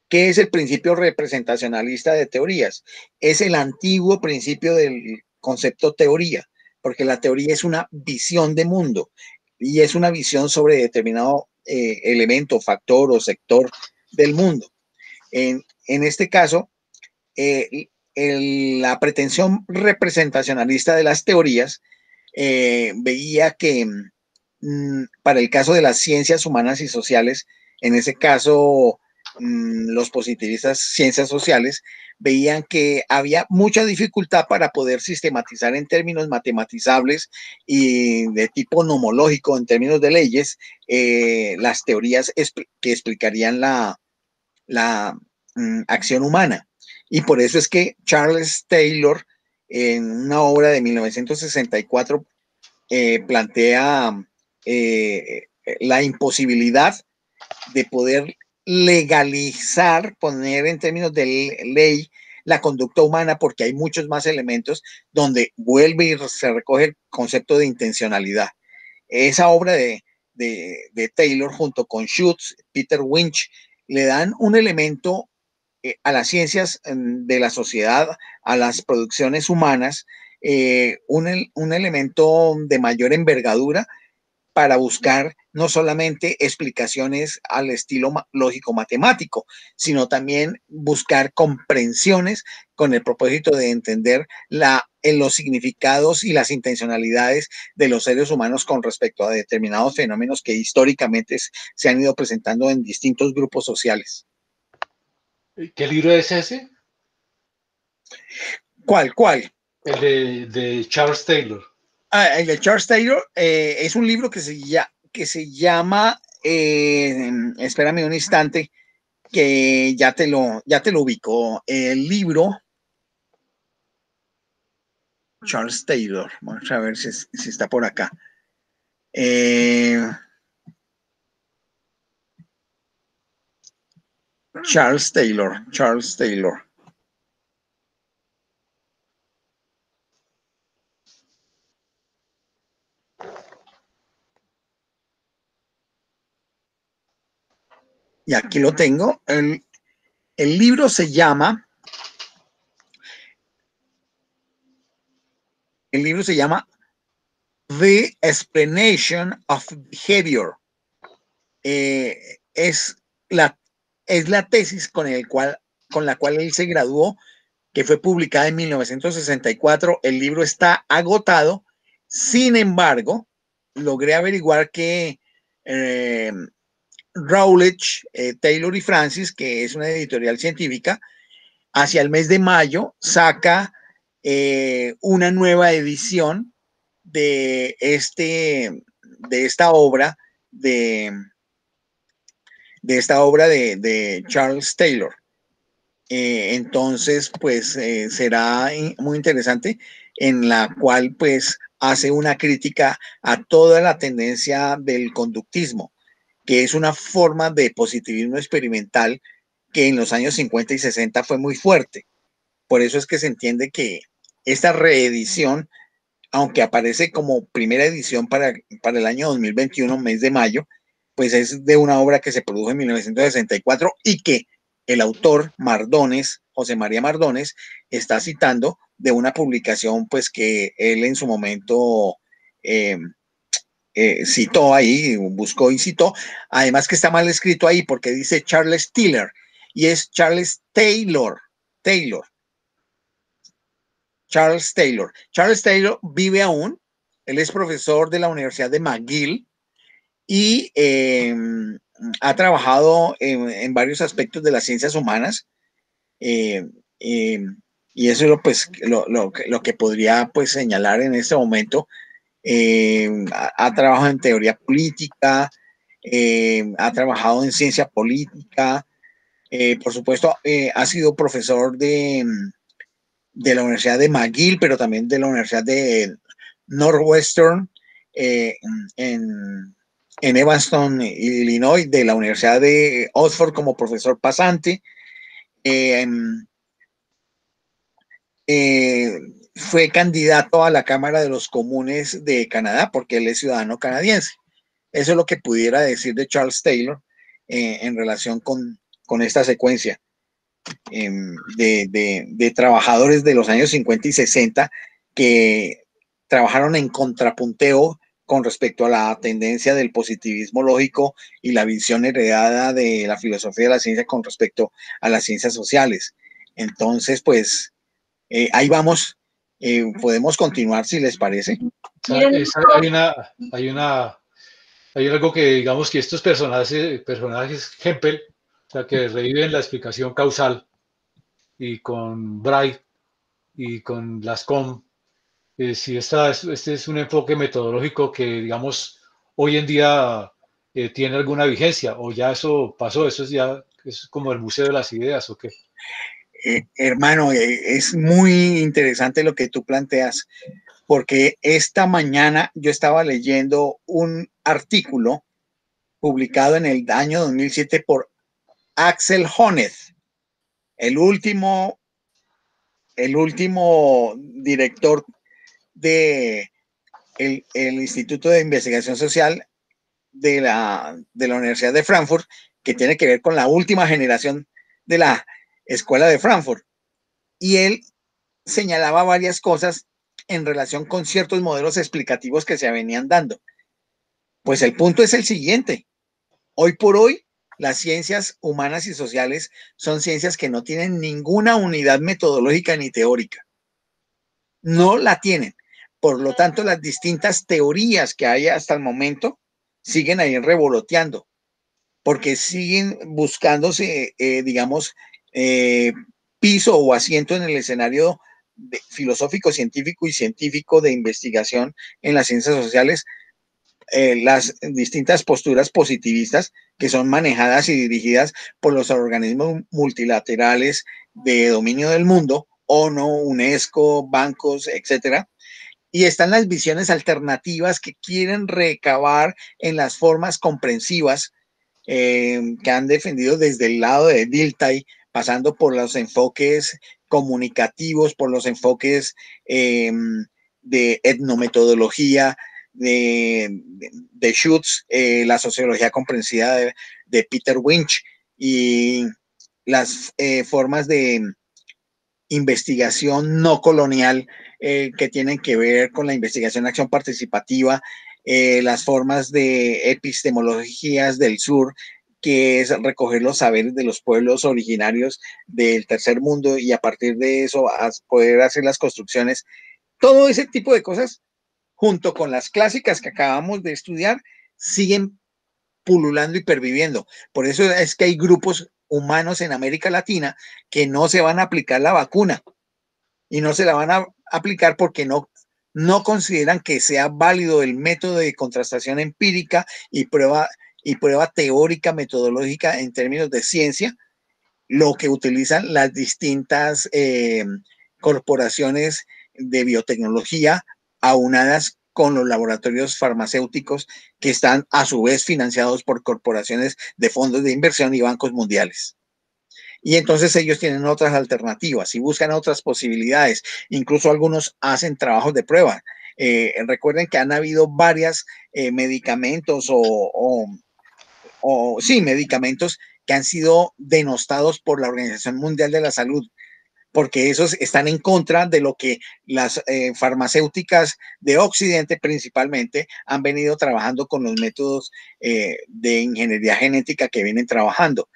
[SPEAKER 3] ¿Qué es el principio representacionalista de teorías? Es el antiguo principio del concepto teoría, porque la teoría es una visión de mundo y es una visión sobre determinado elemento, factor o sector del mundo. En este caso, la pretensión representacionalista de las teorías veía que para el caso de las ciencias humanas y sociales, en ese caso los positivistas ciencias sociales veían que había mucha dificultad para poder sistematizar en términos matematizables y de tipo nomológico, en términos de leyes, las teorías que explicarían la acción humana. Y por eso es que Charles Taylor, en una obra de 1964, plantea la imposibilidad de poder legalizar, poner en términos de ley la conducta humana, porque hay muchos más elementos donde vuelve y se recoge el concepto de intencionalidad. Esa obra de Taylor junto con Schutz, Peter Winch, le dan un elemento a las ciencias de la sociedad, a las producciones humanas, un elemento de mayor envergadura para buscar no solamente explicaciones al estilo lógico-matemático, sino también buscar comprensiones con el propósito de entender los significados y las intencionalidades de los seres humanos con respecto a determinados fenómenos que históricamente se han ido presentando en distintos grupos sociales.
[SPEAKER 4] ¿Qué libro es ese?
[SPEAKER 3] ¿Cuál?
[SPEAKER 4] El de Charles Taylor.
[SPEAKER 3] El de Charles Taylor es un libro que se llama espérame un instante, que ya te lo ubico. El libro Charles Taylor, vamos a ver si está por acá. Charles Taylor. Y aquí lo tengo. El libro se llama The Explanation of Behavior. Es la tesis con la cual él se graduó, que fue publicada en 1964. El libro está agotado. Sin embargo, logré averiguar que Routledge, Taylor y Francis, que es una editorial científica, hacia el mes de mayo saca una nueva edición de esta obra de Charles Taylor. Entonces, pues será muy interesante, en la cual pues hace una crítica a toda la tendencia del conductismo, que es una forma de positivismo experimental que en los años 50 y 60 fue muy fuerte. Por eso es que se entiende que esta reedición, aunque aparece como primera edición para el año 2021, mes de mayo, pues es de una obra que se produjo en 1964 y que el autor Mardones, José María Mardones, está citando de una publicación pues que él en su momento citó ahí, buscó y citó. Además que está mal escrito ahí porque dice Charles Taylor y es Charles Taylor. Charles Taylor. Charles Taylor vive aún. Él es profesor de la Universidad de McGill y ha trabajado en varios aspectos de las ciencias humanas, y eso es pues, lo que podría pues, señalar en este momento. Ha trabajado en teoría política, ha trabajado en ciencia política, por supuesto, ha sido profesor de la Universidad de McGill, pero también de la Universidad de Northwestern, en Evanston, Illinois, de la Universidad de Oxford como profesor pasante. Fue candidato a la Cámara de los Comunes de Canadá porque él es ciudadano canadiense. Eso es lo que pudiera decir de Charles Taylor en relación con esta secuencia de trabajadores de los años 50 y 60 que trabajaron en contrapunteo con respecto a la tendencia del positivismo lógico y la visión heredada de la filosofía de la ciencia con respecto a las ciencias sociales. Entonces, pues, ahí vamos. Podemos continuar si les parece.
[SPEAKER 4] Hay algo que digamos que estos personajes Hempel, o sea, que reviven la explicación causal, y con Bright y con Lascaux, si este es un enfoque metodológico que, digamos, hoy en día tiene alguna vigencia, o ya eso pasó, eso es como el museo de las ideas, ¿o qué?
[SPEAKER 3] Hermano, es muy interesante lo que tú planteas, porque esta mañana yo estaba leyendo un artículo publicado en el año 2007 por Axel Honneth, el último director de el Instituto de Investigación Social de la Universidad de Frankfurt, que tiene que ver con la última generación de la Escuela de Frankfurt. Y él señalaba varias cosas en relación con ciertos modelos explicativos que se venían dando. Pues el punto es el siguiente. Hoy por hoy, las ciencias humanas y sociales son ciencias que no tienen ninguna unidad metodológica ni teórica. No la tienen. Por lo tanto, las distintas teorías que hay hasta el momento siguen ahí revoloteando, porque siguen buscándose, digamos, piso o asiento en el escenario filosófico, científico y científico de investigación en las ciencias sociales, las distintas posturas positivistas que son manejadas y dirigidas por los organismos multilaterales de dominio del mundo, ONU, UNESCO, bancos, etcétera. Y están las visiones alternativas que quieren recabar en las formas comprensivas que han defendido desde el lado de Dilthey, pasando por los enfoques comunicativos, por los enfoques de etnometodología, de Schutz, la sociología comprensiva de Peter Winch, y las formas de investigación no colonial que tienen que ver con la investigación de acción participativa, las formas de epistemologías del sur, que es recoger los saberes de los pueblos originarios del tercer mundo y a partir de eso poder hacer las construcciones. Todo ese tipo de cosas, junto con las clásicas que acabamos de estudiar, siguen pululando y perviviendo. Por eso es que hay grupos humanos en América Latina que no se van a aplicar la vacuna y no se la van a aplicar porque no consideran que sea válido el método de contrastación empírica y prueba teórica metodológica en términos de ciencia, lo que utilizan las distintas corporaciones de biotecnología aunadas con los laboratorios farmacéuticos que están a su vez financiados por corporaciones de fondos de inversión y bancos mundiales. Y entonces ellos tienen otras alternativas y buscan otras posibilidades. Incluso algunos hacen trabajos de prueba. Recuerden que han habido varios medicamentos medicamentos que han sido denostados por la Organización Mundial de la Salud, porque esos están en contra de lo que las farmacéuticas de Occidente principalmente han venido trabajando con los métodos de ingeniería genética que vienen trabajando.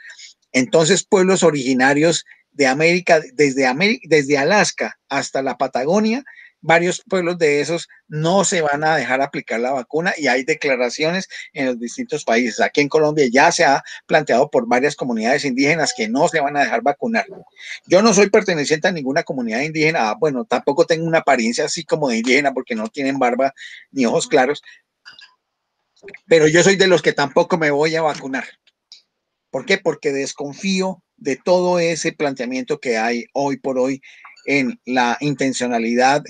[SPEAKER 3] Entonces, pueblos originarios de América, desde Alaska hasta la Patagonia, varios pueblos de esos no se van a dejar aplicar la vacuna y hay declaraciones en los distintos países. Aquí en Colombia ya se ha planteado por varias comunidades indígenas que no se van a dejar vacunar. Yo no soy perteneciente a ninguna comunidad indígena, bueno, tampoco tengo una apariencia así como de indígena porque no tienen barba ni ojos claros, pero yo soy de los que tampoco me voy a vacunar. ¿Por qué? Porque desconfío de todo ese planteamiento que hay hoy por hoy en la intencionalidad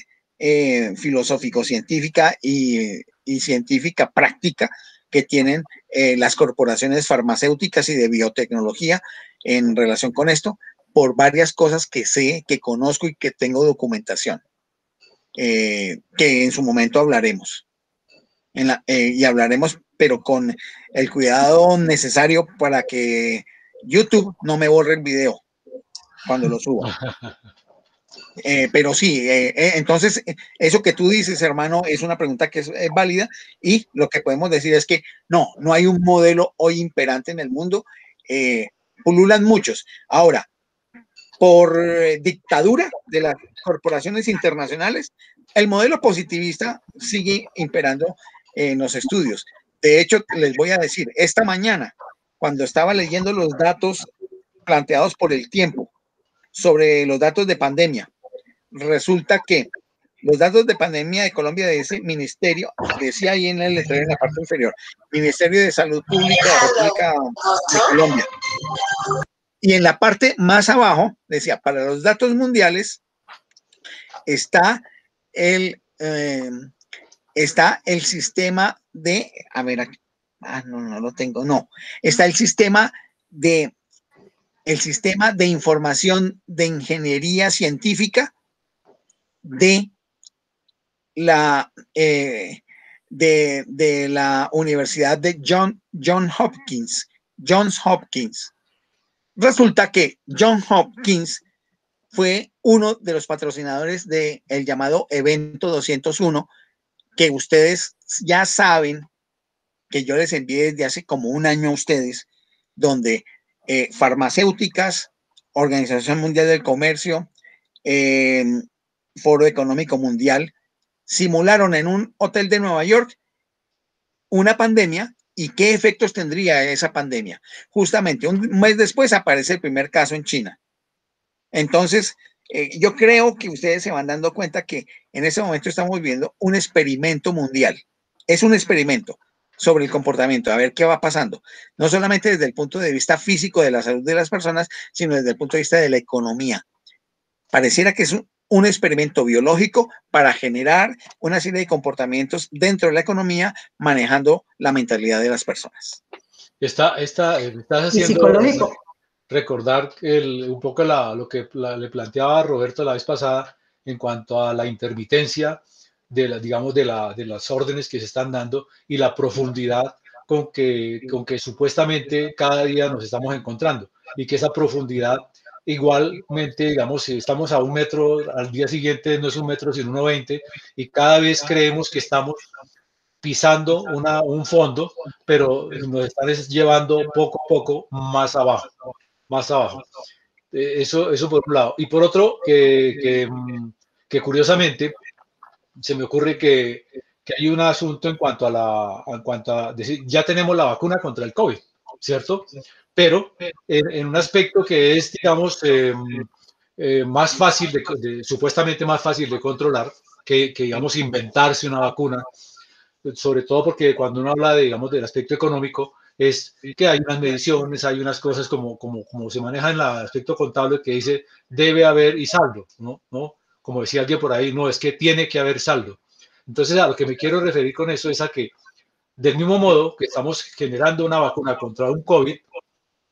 [SPEAKER 3] filosófico-científica y científica práctica que tienen las corporaciones farmacéuticas y de biotecnología en relación con esto, por varias cosas que sé, que conozco y que tengo documentación, que en su momento hablaremos. Y hablaremos, pero con el cuidado necesario para que YouTube no me borre el video cuando lo suba. Pero sí, entonces eso que tú dices, hermano, es una pregunta que es válida y lo que podemos decir es que no hay un modelo hoy imperante en el mundo. Pululan muchos. Ahora, por dictadura de las corporaciones internacionales, el modelo positivista sigue imperando en los estudios. De hecho, les voy a decir, esta mañana, cuando estaba leyendo los datos planteados por El Tiempo sobre los datos de pandemia, resulta que los datos de pandemia de Colombia de ese ministerio, decía ahí en el letrero en la parte inferior, Ministerio de Salud Pública de la República de Colombia. Y en la parte más abajo decía, para los datos mundiales está el sistema de, a ver, aquí, no lo tengo, no, está el sistema de información de ingeniería científica de la de la Universidad de Johns Hopkins. Resulta que Johns Hopkins fue uno de los patrocinadores del llamado Evento 201, que ustedes ya saben que yo les envié desde hace como un año a ustedes, donde farmacéuticas, Organización Mundial del Comercio, Foro Económico Mundial, simularon en un hotel de Nueva York una pandemia y qué efectos tendría esa pandemia. Justamente un mes después aparece el primer caso en China. Entonces, yo creo que ustedes se van dando cuenta que en ese momento estamos viendo un experimento mundial. Es un experimento sobre el comportamiento, a ver qué va pasando. No solamente desde el punto de vista físico de la salud de las personas, sino desde el punto de vista de la economía. Pareciera que es un experimento biológico para generar una serie de comportamientos dentro de la economía, manejando la mentalidad de las personas.
[SPEAKER 4] Estás haciendo recordar un poco lo que le planteaba a Roberto la vez pasada en cuanto a la intermitencia de las órdenes que se están dando y la profundidad con que supuestamente cada día nos estamos encontrando, y que esa profundidad igualmente, digamos, si estamos a 1 metro, al día siguiente no es 1 metro sino 1,20, y cada vez creemos que estamos pisando un fondo, pero nos están llevando poco a poco más abajo. Eso por un lado. Y por otro, que curiosamente se me ocurre que hay un asunto en cuanto a decir, ya tenemos la vacuna contra el COVID, ¿cierto? Pero en un aspecto que es, digamos, más fácil, supuestamente más fácil de controlar, que, digamos, inventarse una vacuna, sobre todo porque cuando uno habla digamos, del aspecto económico, es que hay unas mediciones, hay unas cosas como se maneja en el aspecto contable, que dice debe haber y saldo, ¿no? Como decía alguien por ahí, no, es que tiene que haber saldo. Entonces, a lo que me quiero referir con eso es a que, del mismo modo que estamos generando una vacuna contra un COVID,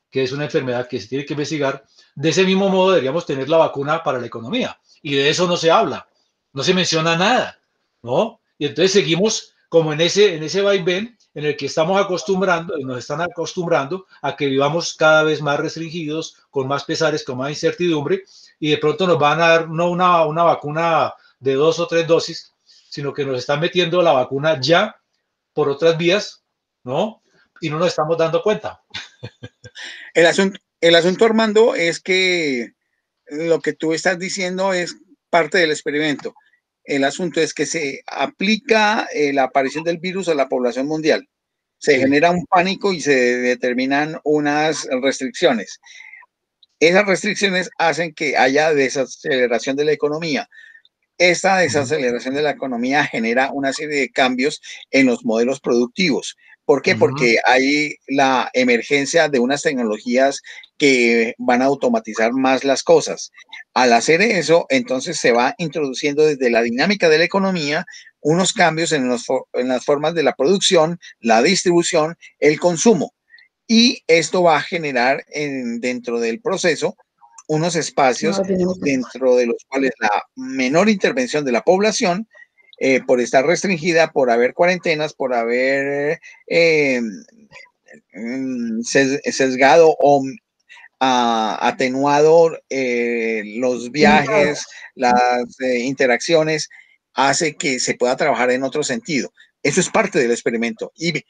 [SPEAKER 4] que es una enfermedad que se tiene que investigar, de ese mismo modo deberíamos tener la vacuna para la economía. Y de eso no se habla, no se menciona nada, ¿no? Y entonces seguimos como en ese vaivén en el que nos están acostumbrando a que vivamos cada vez más restringidos, con más pesares, con más incertidumbre, y de pronto nos van a dar no una vacuna de 2 o 3 dosis, sino que nos están metiendo la vacuna ya por otras vías, ¿no? Y no nos estamos dando cuenta.
[SPEAKER 3] El asunto, Armando, es que lo que tú estás diciendo es parte del experimento. el asunto es que se aplica la aparición del virus a la población mundial. Se genera un pánico y se determinan unas restricciones. Esas restricciones hacen que haya desaceleración de la economía. Esta desaceleración de la economía genera una serie de cambios en los modelos productivos. ¿Por qué? Porque hay la emergencia de unas tecnologías que van a automatizar más las cosas. Al hacer eso, entonces se va introduciendo desde la dinámica de la economía unos cambios en las formas de la producción, la distribución, el consumo. Y esto va a generar dentro del proceso unos espacios dentro de los cuales la menor intervención de la población, por estar restringida, por haber cuarentenas, por haber sesgado o atenuado los viajes, las interacciones, hace que se pueda trabajar en otro sentido. Eso es parte del experimento. Y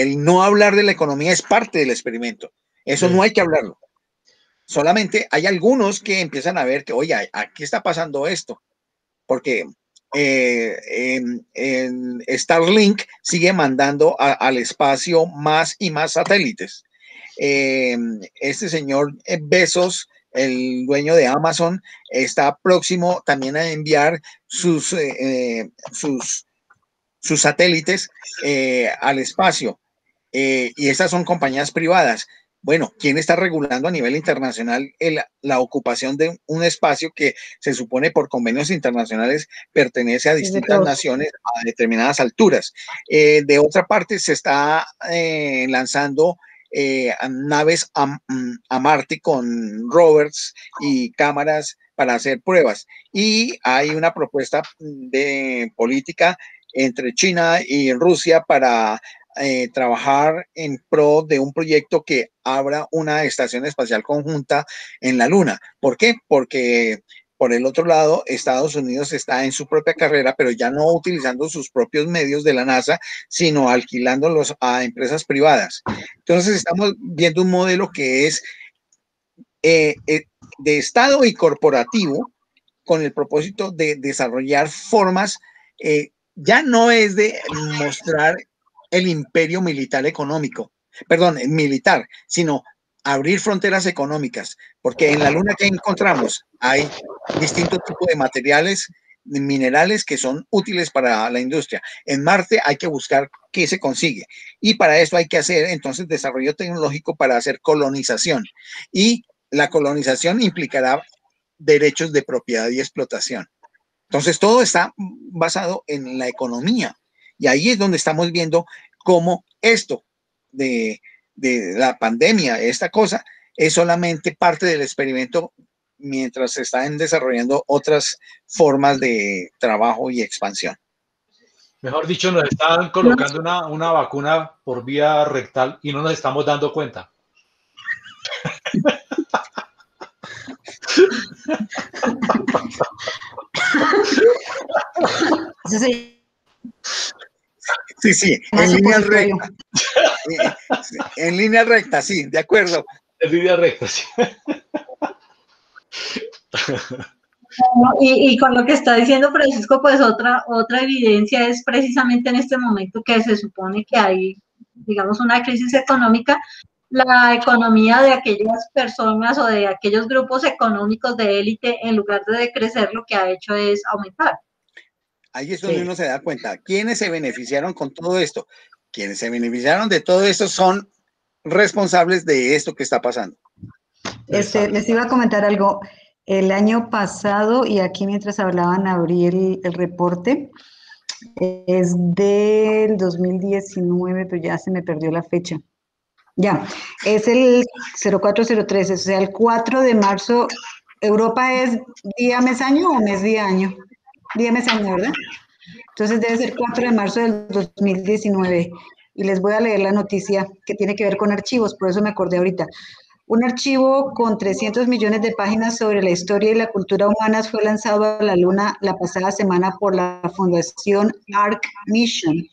[SPEAKER 3] el no hablar de la economía es parte del experimento. Eso no hay que hablarlo. Solamente hay algunos que empiezan a ver que, oye, aquí está pasando esto, porque Starlink sigue mandando al espacio más y más satélites. Este señor Bezos, el dueño de Amazon, está próximo también a enviar sus satélites al espacio. Y estas son compañías privadas. Bueno, ¿quién está regulando a nivel internacional la ocupación de un espacio que se supone por convenios internacionales pertenece a distintas naciones a determinadas alturas? De otra parte, se está lanzando naves a Marte con rovers y cámaras para hacer pruebas. Y hay una propuesta de política entre China y Rusia para trabajar en pro de un proyecto que abra una estación espacial conjunta en la Luna. ¿Por qué? Porque por el otro lado, Estados Unidos está en su propia carrera, pero ya no utilizando sus propios medios de la NASA, sino alquilándolos a empresas privadas. Entonces estamos viendo un modelo que es de Estado y corporativo con el propósito de desarrollar formas, ya no es de mostrar el imperio militar económico, perdón, militar, sino abrir fronteras económicas, porque en la Luna que encontramos hay distintos tipos de materiales, de minerales que son útiles para la industria. En Marte hay que buscar qué se consigue y para eso hay que hacer entonces desarrollo tecnológico para hacer colonización y la colonización implicará derechos de propiedad y explotación. Entonces todo está basado en la economía y ahí es donde estamos viendo cómo esto de la pandemia, esta cosa, es solamente parte del experimento mientras se están desarrollando otras formas de trabajo y expansión.
[SPEAKER 4] Mejor dicho, nos están colocando una vacuna por vía rectal y no nos estamos dando cuenta.
[SPEAKER 3] Sí, en línea recta. En línea recta, sí, de acuerdo.
[SPEAKER 4] En línea recta, sí.
[SPEAKER 2] Y con lo que está diciendo Francisco, pues otra evidencia es precisamente en este momento que se supone que hay, digamos, una crisis económica, la economía de aquellas personas o de aquellos grupos económicos de élite, en lugar de decrecer, lo que ha hecho es aumentar.
[SPEAKER 3] Ahí es donde uno se da cuenta. ¿Quiénes se beneficiaron con todo esto? Quienes se beneficiaron de todo esto son responsables de esto que está pasando.
[SPEAKER 1] Les iba a comentar algo. El año pasado, y aquí mientras hablaban abrí el reporte, es del 2019, pero ya se me perdió la fecha. Ya, es el 0403, o sea, el 4 de marzo. ¿Europa es día, mes, año o mes, día, año? Día, mes, año, ¿verdad? Entonces debe ser 4 de marzo del 2019. Y les voy a leer la noticia que tiene que ver con archivos, por eso me acordé ahorita. Un archivo con 300 millones de páginas sobre la historia y la cultura humanas fue lanzado a la Luna la pasada semana por la Fundación Ark Mission.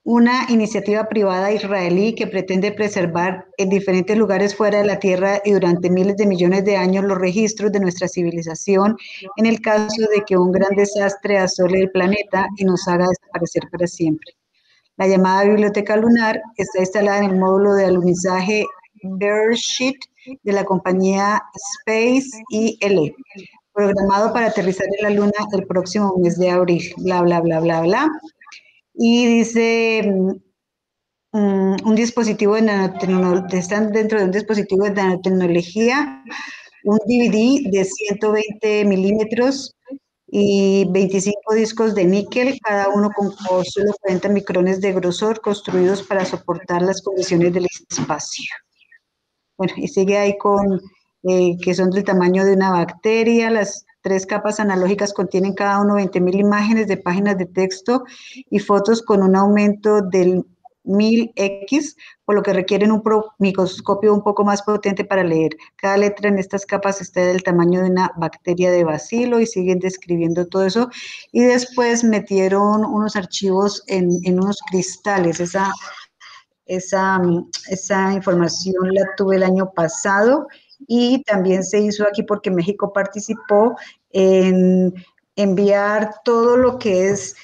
[SPEAKER 1] una iniciativa privada israelí que pretende preservar en diferentes lugares fuera de la Tierra y durante miles de millones de años los registros de nuestra civilización en el caso de que un gran desastre asole el planeta y nos haga desaparecer para siempre. La llamada Biblioteca Lunar está instalada en el módulo de alunizaje Beresheet de la compañía SpaceX, programado para aterrizar en la Luna el próximo mes de abril, bla, bla, bla, bla, bla. Y dice, un dispositivo de nanotecnología, están dentro de un dispositivo de nanotecnología, un DVD de 120 milímetros y 25 discos de níquel, cada uno con solo 40 micrones de grosor, construidos para soportar las condiciones del espacio. Bueno, y sigue ahí con que son del tamaño de una bacteria. Las 3 capas analógicas contienen cada uno 20.000 imágenes de páginas de texto y fotos con un aumento del 1000x, por lo que requieren un microscopio un poco más potente para leer. Cada letra en estas capas está del tamaño de una bacteria de bacilo y siguen describiendo todo eso. Y después metieron unos archivos en unos cristales. Esa información la tuve el año pasado y también se hizo aquí porque México participó en enviar todo lo que es,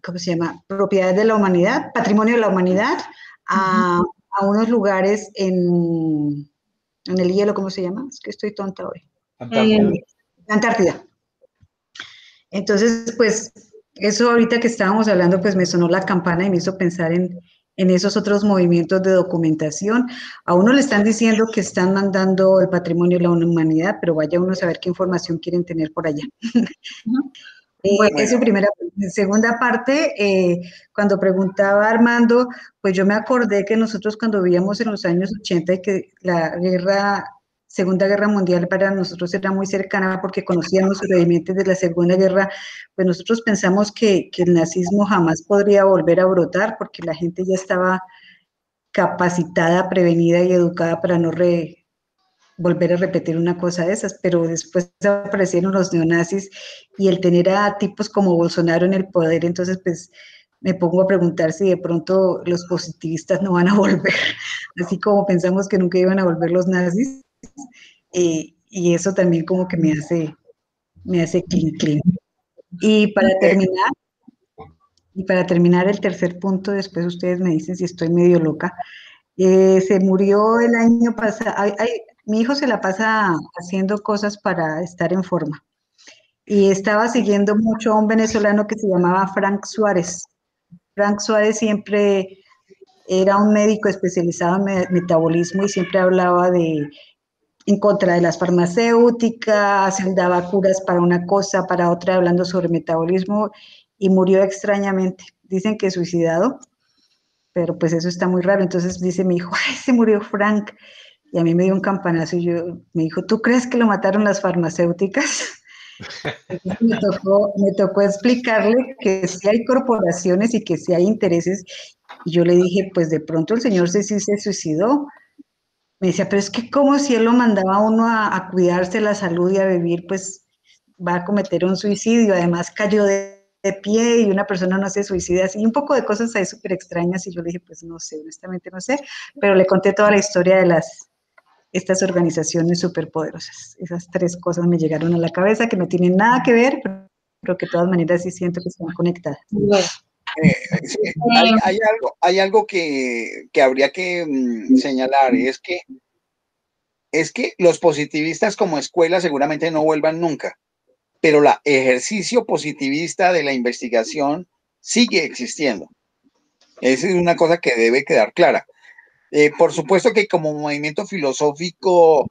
[SPEAKER 1] ¿cómo se llama? Propiedades de la humanidad, patrimonio de la humanidad, a unos lugares en el hielo, ¿cómo se llama? Es que estoy tonta hoy. Antártida. Entonces, pues, eso ahorita que estábamos hablando, pues me sonó la campana y me hizo pensar en esos otros movimientos de documentación. A uno le están diciendo que están mandando el patrimonio de la humanidad, pero vaya uno a saber qué información quieren tener por allá.
[SPEAKER 3] Bueno.
[SPEAKER 1] Eso primera. Segunda parte, cuando preguntaba Armando, pues yo me acordé que nosotros cuando vivíamos en los años 80 y que la Segunda Guerra Mundial para nosotros era muy cercana porque conocíamos sobrevivientes de la Segunda Guerra, pues nosotros pensamos que el nazismo jamás podría volver a brotar porque la gente ya estaba capacitada, prevenida y educada para no volver a repetir una cosa de esas, pero después aparecieron los neonazis y el tener a tipos como Bolsonaro en el poder, entonces pues me pongo a preguntar si de pronto los positivistas no van a volver, así como pensamos que nunca iban a volver los nazis, y eso también como que me hace clink. Y para terminar el tercer punto, después ustedes me dicen si estoy medio loca, se murió el año pasado, mi hijo se la pasa haciendo cosas para estar en forma y estaba siguiendo mucho a un venezolano que se llamaba Frank Suárez. Frank Suárez siempre era un médico especializado en metabolismo y siempre hablaba en contra de las farmacéuticas, él daba curas para una cosa, para otra, hablando sobre metabolismo y murió extrañamente. Dicen que suicidado, pero pues eso está muy raro. Entonces dice mi hijo, ¡ay, se murió Frank! Y a mí me dio un campanazo y me dijo, ¿tú crees que lo mataron las farmacéuticas? Me tocó explicarle que sí hay corporaciones y que sí hay intereses. Y yo le dije, pues de pronto el señor sí se suicidó. Me decía, pero es que como si él lo mandaba a uno a cuidarse la salud y a vivir, pues va a cometer un suicidio. Además cayó de pie y una persona no se suicida así. Un poco de cosas ahí súper extrañas y yo le dije, pues no sé, honestamente no sé. Pero le conté toda la historia de estas organizaciones superpoderosas. Esas 3 cosas me llegaron a la cabeza que no tienen nada que ver, pero que de todas maneras sí siento que están conectadas.
[SPEAKER 3] Sí, hay algo que habría que señalar, es que los positivistas como escuela seguramente no vuelvan nunca, pero el ejercicio positivista de la investigación sigue existiendo. Esa es una cosa que debe quedar clara. Por supuesto que como movimiento filosófico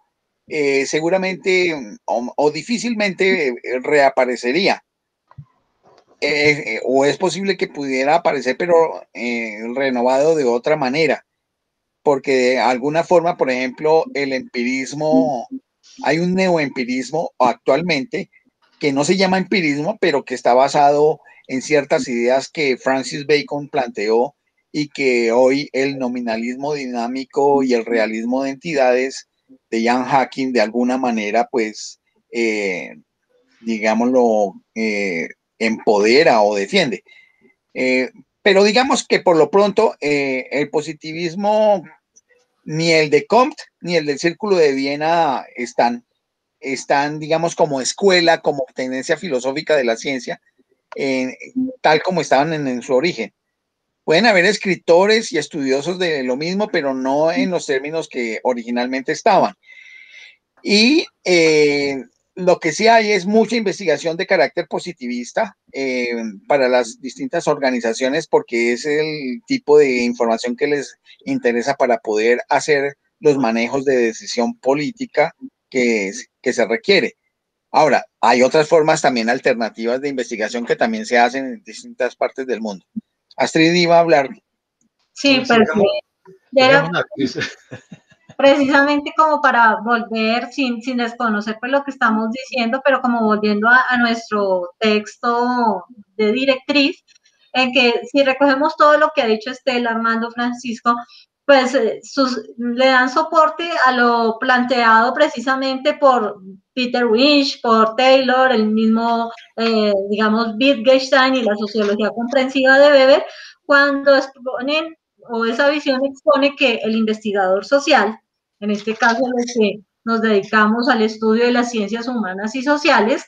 [SPEAKER 3] seguramente o difícilmente reaparecería. O es posible que pudiera aparecer, pero renovado de otra manera, porque de alguna forma, por ejemplo, el empirismo, hay un neoempirismo actualmente que no se llama empirismo, pero que está basado en ciertas ideas que Francis Bacon planteó y que hoy el nominalismo dinámico y el realismo de entidades de Ian Hacking de alguna manera, pues, digámoslo, empodera o defiende. Pero digamos que por lo pronto el positivismo, ni el de Comte, ni el del Círculo de Viena están, digamos, como escuela, como tendencia filosófica de la ciencia, tal como estaban en su origen. Pueden haber escritores y estudiosos de lo mismo, pero no en los términos que originalmente estaban. Y lo que sí hay es mucha investigación de carácter positivista para las distintas organizaciones, porque es el tipo de información que les interesa para poder hacer los manejos de decisión política que se requiere. Ahora, hay otras formas también alternativas de investigación que también se hacen en distintas partes del mundo. Astrid iba a hablar.
[SPEAKER 2] Sí,
[SPEAKER 4] Sí,
[SPEAKER 2] pero precisamente como para volver, sin desconocer pues lo que estamos diciendo, pero como volviendo a nuestro texto de directriz, en que si recogemos todo lo que ha dicho Estela, Armando, Francisco, pues le dan soporte a lo planteado precisamente por Peter Winch, por Taylor, el mismo, digamos, Wittgenstein y la sociología comprensiva de Weber, cuando exponen, o esa visión expone que el investigador social, en este caso los que nos dedicamos al estudio de las ciencias humanas y sociales,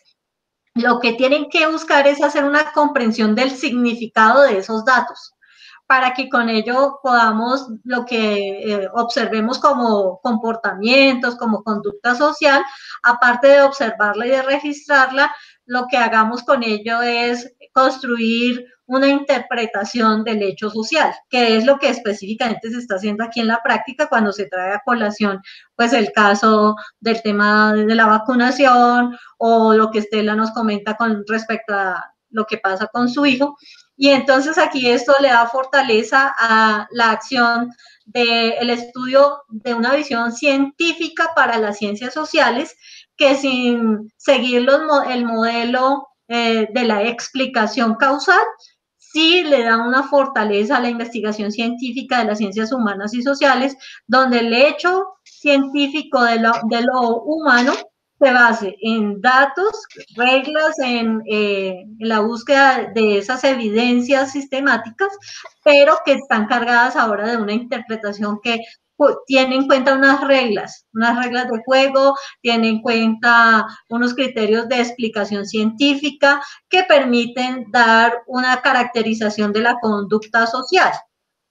[SPEAKER 2] lo que tienen que buscar es hacer una comprensión del significado de esos datos, para que con ello podamos lo que observemos como comportamientos, como conducta social, aparte de observarla y de registrarla, lo que hagamos con ello es construir una interpretación del hecho social, que es lo que específicamente se está haciendo aquí en la práctica cuando se trae a colación pues el caso del tema de la vacunación o lo que Estela nos comenta con respecto a lo que pasa con su hijo. Y entonces aquí esto le da fortaleza a la acción del estudio de una visión científica para las ciencias sociales, que sin seguir el modelo de la explicación causal, sí le da una fortaleza a la investigación científica de las ciencias humanas y sociales, donde el hecho científico de lo humano se base en datos, reglas, en la búsqueda de esas evidencias sistemáticas, pero que están cargadas ahora de una interpretación que tiene en cuenta unas reglas de juego, tiene en cuenta unos criterios de explicación científica que permiten dar una caracterización de la conducta social.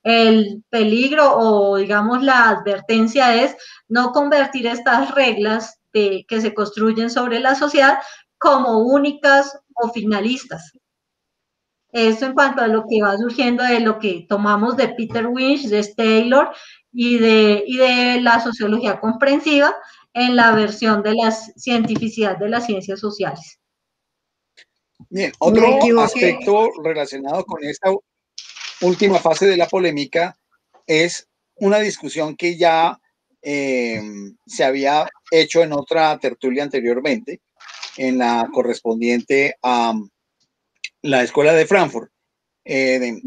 [SPEAKER 2] El peligro o, digamos, la advertencia es no convertir estas reglas que se construyen sobre la sociedad como únicas o finalistas. Esto en cuanto a lo que va surgiendo de lo que tomamos de Peter Winch, de Taylor y de la sociología comprensiva en la versión de la cientificidad de las ciencias sociales.
[SPEAKER 3] Bien, otro aspecto relacionado con esta última fase de la polémica es una discusión que ya se había hecho en otra tertulia anteriormente, en la correspondiente a la Escuela de Frankfurt.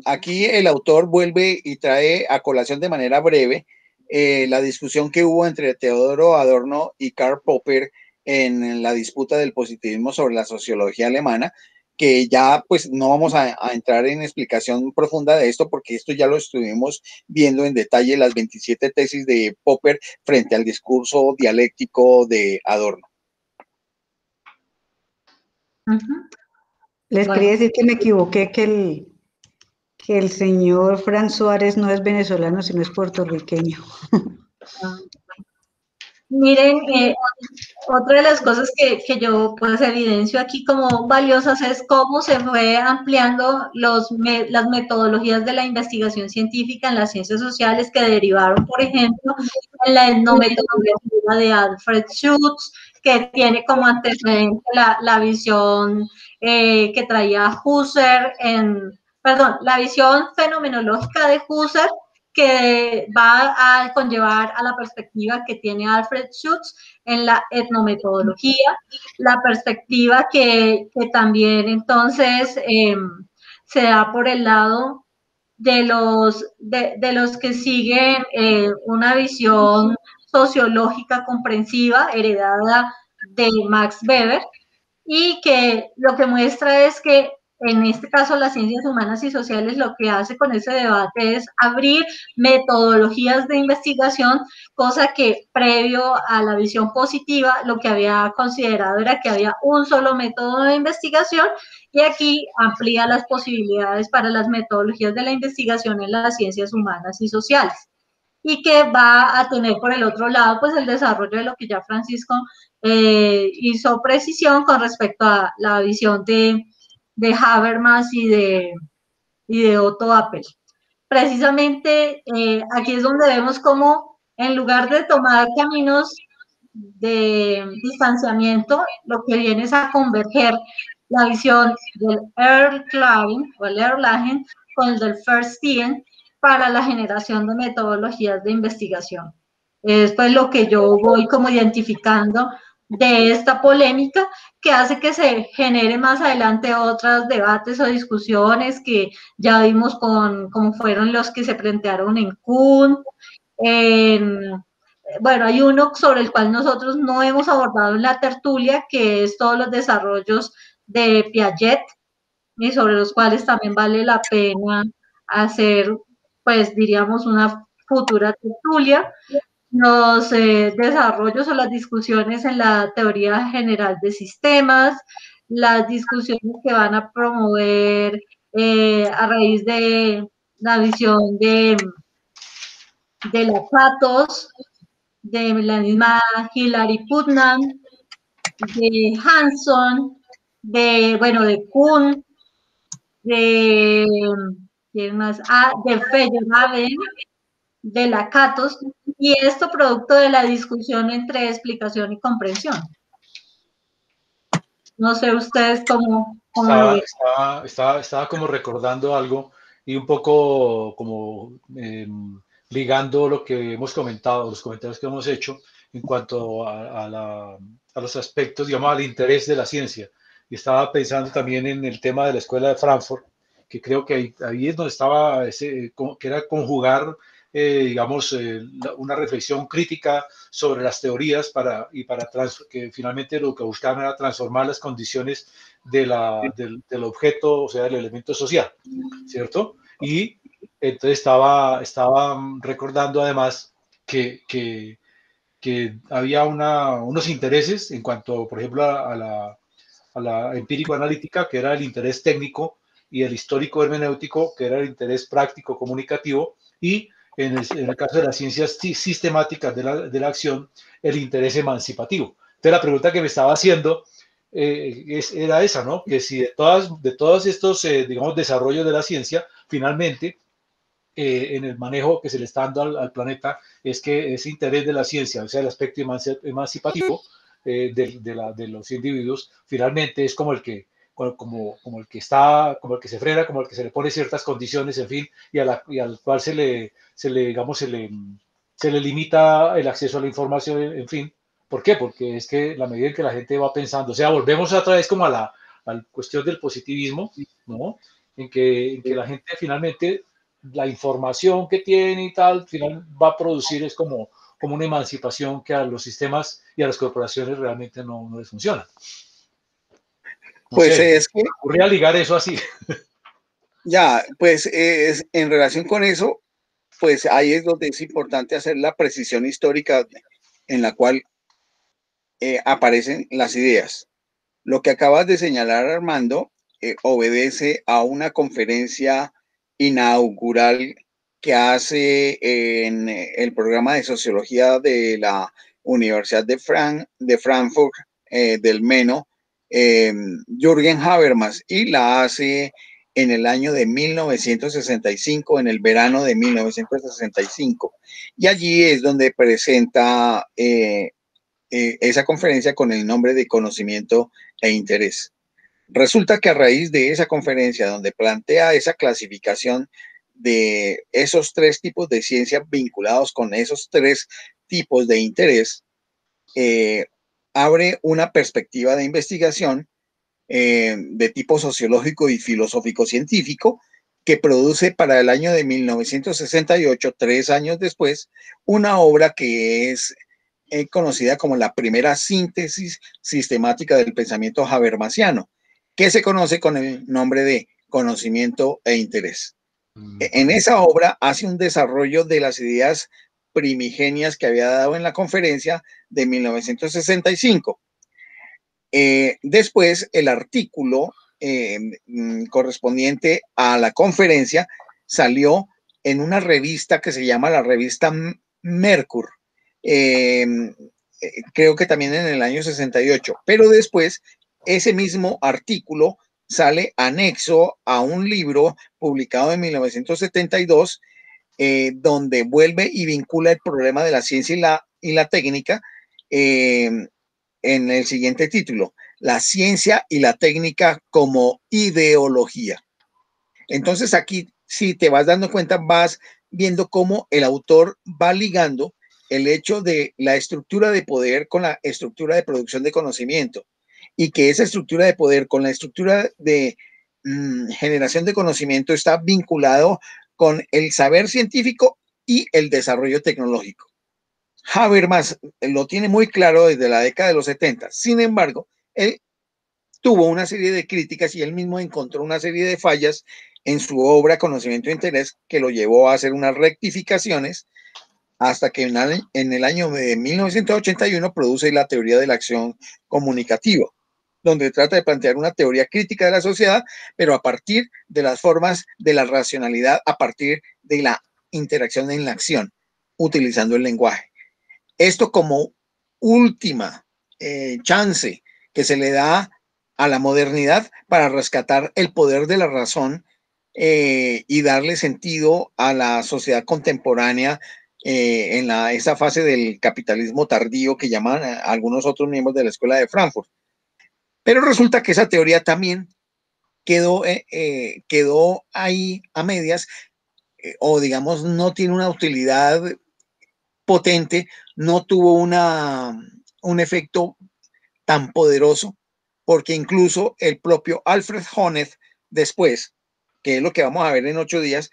[SPEAKER 3] Aquí el autor vuelve y trae a colación de manera breve la discusión que hubo entre Teodoro Adorno y Karl Popper en la disputa del positivismo sobre la sociología alemana, que ya pues no vamos a entrar en explicación profunda de esto, porque esto ya lo estuvimos viendo en detalle, las 27 tesis de Popper frente al discurso dialéctico de Adorno.
[SPEAKER 1] Les quería decir que me equivoqué, que el señor Fran Suárez no es venezolano, sino es puertorriqueño.
[SPEAKER 2] Miren, otra de las cosas que yo pues evidencio aquí como valiosas es cómo se fue ampliando las metodologías de la investigación científica en las ciencias sociales, que derivaron, por ejemplo, en la etnometodología de Alfred Schutz, que tiene como antecedente la visión que traía Husserl la visión fenomenológica de Husserl, que va a conllevar a la perspectiva que tiene Alfred Schutz en la etnometodología, la perspectiva que también entonces se da por el lado de los que siguen una visión sociológica comprensiva heredada de Max Weber, y que lo que muestra es que en este caso las ciencias humanas y sociales, lo que hace con ese debate es abrir metodologías de investigación, cosa que previo a la visión positiva lo que había considerado era que había un solo método de investigación, y aquí amplía las posibilidades para las metodologías de la investigación en las ciencias humanas y sociales, y que va a tener por el otro lado pues el desarrollo de lo que ya Francisco hizo precisión con respecto a la visión de Habermas y de Otto Appel. Precisamente aquí es donde vemos cómo en lugar de tomar caminos de distanciamiento, lo que viene es a converger la visión del Erlangen o el Erlangen con el del Verstehen para la generación de metodologías de investigación. Es pues lo que yo voy como identificando de esta polémica, que hace que se genere más adelante otros debates o discusiones que ya vimos como fueron los que se plantearon en Kuhn. Bueno, hay uno sobre el cual nosotros no hemos abordado en la tertulia, que es todos los desarrollos de Piaget, y sobre los cuales también vale la pena hacer, pues diríamos, una futura tertulia. Los desarrollos o las discusiones en la teoría general de sistemas, las discusiones que van a promover a raíz de la visión de la Patos, de la misma Hilary Putnam, de Hanson, de Kuhn, de, ¿quién más? De Feyerabend, de la Catos, y esto producto de la discusión entre explicación y comprensión. No sé ustedes cómo lo ven.
[SPEAKER 4] Estaba como recordando algo y un poco como ligando lo que hemos comentado, los comentarios que hemos hecho en cuanto a los aspectos, digamos, al interés de la ciencia. Y estaba pensando también en el tema de la Escuela de Frankfurt, que creo que ahí es donde estaba, que era conjugar, digamos, una reflexión crítica sobre las teorías que finalmente lo que buscaban era transformar las condiciones del objeto, o sea, del elemento social, ¿cierto? Y entonces estaba recordando además que había unos intereses en cuanto, por ejemplo, a la empírico-analítica, que era el interés técnico, y el histórico-hermenéutico, que era el interés práctico-comunicativo, y en el caso de las ciencias sistemáticas de la acción, el interés emancipativo. Entonces, la pregunta que me estaba haciendo era esa, ¿no? Que si de todos estos, digamos, desarrollos de la ciencia, finalmente, en el manejo que se le está dando al planeta, es que ese interés de la ciencia, o sea, el aspecto emancipativo de los individuos, finalmente es como el que como el que se frena, como el que se le pone ciertas condiciones, en fin, y al cual digamos, se le limita el acceso a la información, en fin. ¿Por qué? Porque es que la medida en que la gente va pensando, o sea, volvemos otra vez como a la cuestión del positivismo, ¿no? En que la gente finalmente, la información que tiene y tal, al final va a producir es como una emancipación que a los sistemas y a las corporaciones realmente no les funciona. No
[SPEAKER 3] pues
[SPEAKER 4] sé,
[SPEAKER 3] es que,
[SPEAKER 4] ocurría ligar eso así.
[SPEAKER 3] ya, pues en relación con eso, pues ahí es donde es importante hacer la precisión histórica en la cual aparecen las ideas. Lo que acabas de señalar, Armando, obedece a una conferencia inaugural que hace en el programa de sociología de la Universidad de Frankfurt del Meno, Jürgen Habermas, y la hace en el año de 1965, en el verano de 1965. Y allí es donde presenta esa conferencia con el nombre de Conocimiento e Interés. Resulta que a raíz de esa conferencia donde plantea esa clasificación de esos tres tipos de ciencia vinculados con esos tres tipos de interés, abre una perspectiva de investigación de tipo sociológico y filosófico científico que produce para el año de 1968, 3 años después, una obra que es conocida como la primera síntesis sistemática del pensamiento habermasiano, que se conoce con el nombre de Conocimiento e Interés. En esa obra hace un desarrollo de las ideas primigenias que había dado en la conferencia de 1965. Después, el artículo correspondiente a la conferencia salió en una revista que se llama la revista Mercur, creo que también en el año 68, pero después ese mismo artículo sale anexo a un libro publicado en 1972, donde vuelve y vincula el problema de la ciencia y la técnica en el siguiente título: la ciencia y la técnica como ideología. Entonces aquí, si te vas dando cuenta, vas viendo cómo el autor va ligando el hecho de la estructura de poder con la estructura de producción de conocimiento, y que esa estructura de poder con la estructura de generación de conocimiento está vinculado con el saber científico y el desarrollo tecnológico. Habermas lo tiene muy claro desde la década de los 70. Sin embargo, él tuvo una serie de críticas y él mismo encontró una serie de fallas en su obra Conocimiento e Interés, que lo llevó a hacer unas rectificaciones, hasta que en el año de 1981 produce la teoría de la acción comunicativa, donde trata de plantear una teoría crítica de la sociedad, pero a partir de las formas de la racionalidad, a partir de la interacción en la acción, utilizando el lenguaje. Esto como última chance que se le da a la modernidad para rescatar el poder de la razón y darle sentido a la sociedad contemporánea en esa fase del capitalismo tardío que llaman algunos otros miembros de la Escuela de Frankfurt. Pero resulta que esa teoría también quedó ahí a medias, o digamos no tiene una utilidad potente, no tuvo un efecto tan poderoso, porque incluso el propio Alfred Honneth después, que es lo que vamos a ver en 8 días,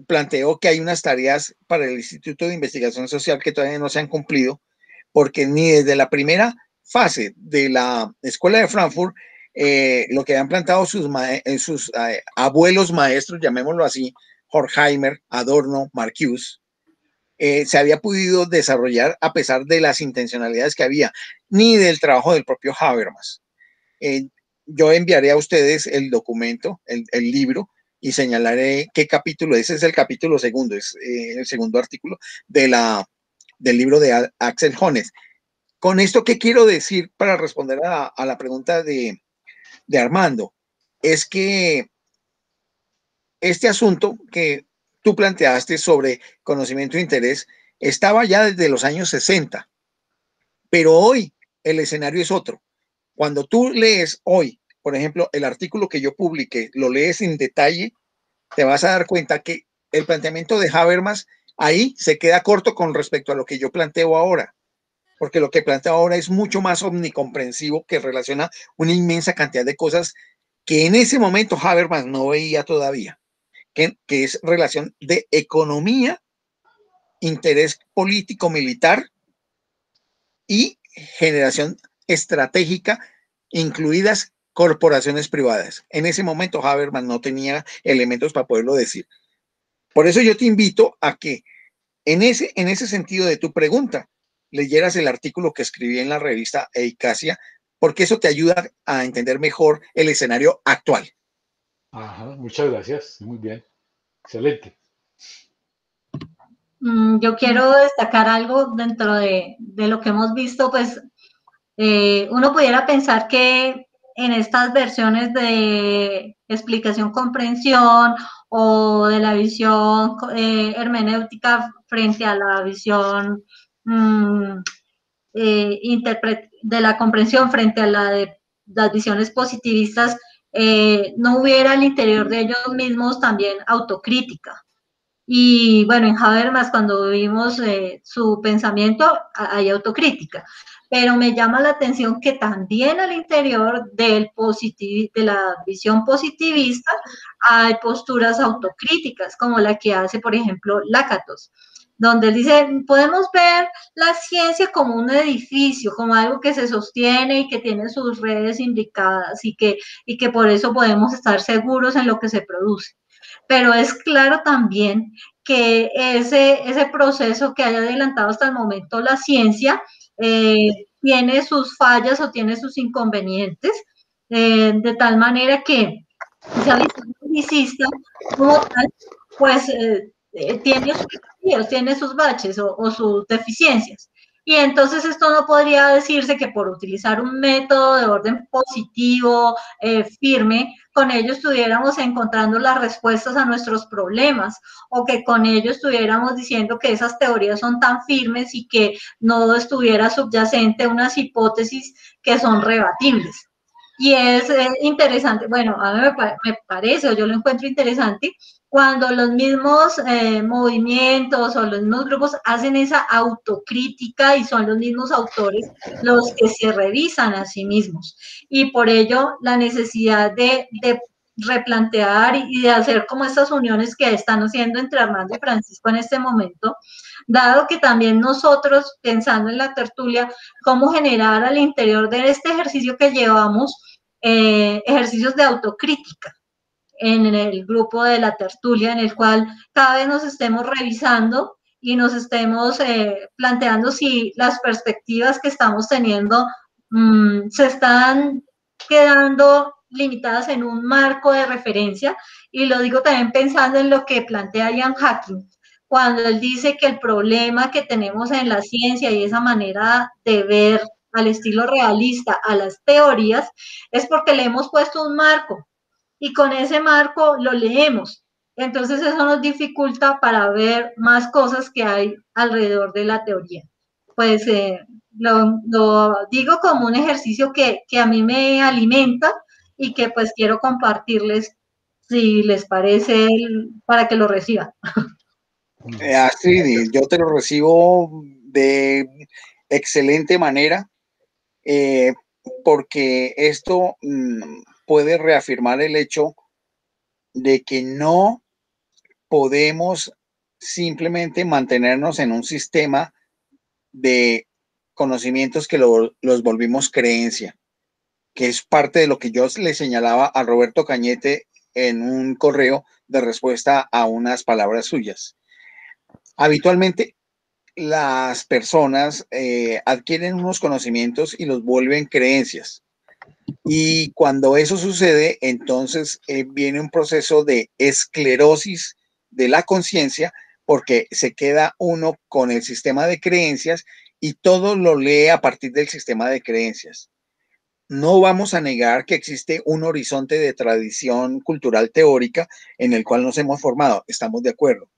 [SPEAKER 3] planteó que hay unas tareas para el Instituto de Investigación Social que todavía no se han cumplido, porque ni desde la primera fase de la Escuela de Frankfurt, lo que han plantado sus abuelos maestros, llamémoslo así, Horkheimer, Adorno, Marcuse, se había podido desarrollar a pesar de las intencionalidades que había, ni del trabajo del propio Habermas. Yo enviaré a ustedes el documento, el libro, y señalaré qué capítulo es. Ese es el capítulo segundo, es el segundo artículo del libro de Axel Honneth. Con esto, ¿qué quiero decir para responder a la pregunta de Armando? Es que este asunto que tú planteaste sobre conocimiento e interés estaba ya desde los años 60, pero hoy el escenario es otro. Cuando tú lees hoy, por ejemplo, el artículo que yo publiqué, lo lees en detalle, te vas a dar cuenta que el planteamiento de Habermas ahí se queda corto con respecto a lo que yo planteo ahora, porque lo que planteo ahora es mucho más omnicomprensivo, que relaciona una inmensa cantidad de cosas que en ese momento Habermas no veía todavía, que es relación de economía, interés político militar y generación estratégica, incluidas corporaciones privadas. En ese momento Habermas no tenía elementos para poderlo decir. Por eso yo te invito a que en ese sentido de tu pregunta leyeras el artículo que escribí en la revista Eicasia, porque eso te ayuda a entender mejor el escenario actual.
[SPEAKER 4] Ajá, muchas gracias, muy bien, excelente.
[SPEAKER 2] Yo quiero destacar algo dentro de lo que hemos visto, pues uno pudiera pensar que en estas versiones de explicación-comprensión o de la visión hermenéutica frente a la visión de la comprensión frente a la de las visiones positivistas, no hubiera al interior de ellos mismos también autocrítica. Y bueno, en Habermas, cuando vimos su pensamiento, hay autocrítica. Pero me llama la atención que también al interior de la visión positivista hay posturas autocríticas, como la que hace, por ejemplo, Lakatos, donde él dice, podemos ver la ciencia como un edificio, como algo que se sostiene y que tiene sus redes indicadas y que por eso podemos estar seguros en lo que se produce. Pero es claro también que ese proceso que haya adelantado hasta el momento la ciencia tiene sus fallas o tiene sus inconvenientes, de tal manera que esa visión publicista como tal, pues tiene sus desafíos, tiene sus baches o sus deficiencias. Y entonces esto no podría decirse que por utilizar un método de orden positivo, firme, con ello estuviéramos encontrando las respuestas a nuestros problemas o que con ello estuviéramos diciendo que esas teorías son tan firmes y que no estuviera subyacente unas hipótesis que son rebatibles. Y es interesante, bueno, a mí me parece, o yo lo encuentro interesante, cuando los mismos movimientos o los mismos grupos hacen esa autocrítica y son los mismos autores los que se revisan a sí mismos. Y por ello la necesidad de replantear y de hacer como estas uniones que están haciendo entre Armando y Francisco en este momento, dado que también nosotros, pensando en la tertulia, cómo generar al interior de este ejercicio que llevamos, ejercicios de autocrítica en el grupo de la tertulia, en el cual cada vez nos estemos revisando y nos estemos planteando si las perspectivas que estamos teniendo se están quedando limitadas en un marco de referencia, y lo digo también pensando en lo que plantea Ian Hacking, cuando él dice que el problema que tenemos en la ciencia y esa manera de ver al estilo realista a las teorías es porque le hemos puesto un marco y con ese marco lo leemos. Entonces eso nos dificulta para ver más cosas que hay alrededor de la teoría. Pues lo digo como un ejercicio que a mí me alimenta y que pues quiero compartirles, si les parece, para que lo reciban.
[SPEAKER 3] Astrid, yo te lo recibo de excelente manera, porque esto puede reafirmar el hecho de que no podemos simplemente mantenernos en un sistema de conocimientos que los volvimos creencia, que es parte de lo que yo le señalaba a Roberto Cañete en un correo de respuesta a unas palabras suyas. Habitualmente las personas adquieren unos conocimientos y los vuelven creencias. Y cuando eso sucede, entonces viene un proceso de esclerosis de la conciencia, porque se queda uno con el sistema de creencias y todo lo lee a partir del sistema de creencias. No vamos a negar que existe un horizonte de tradición cultural teórica en el cual nos hemos formado, estamos de acuerdo,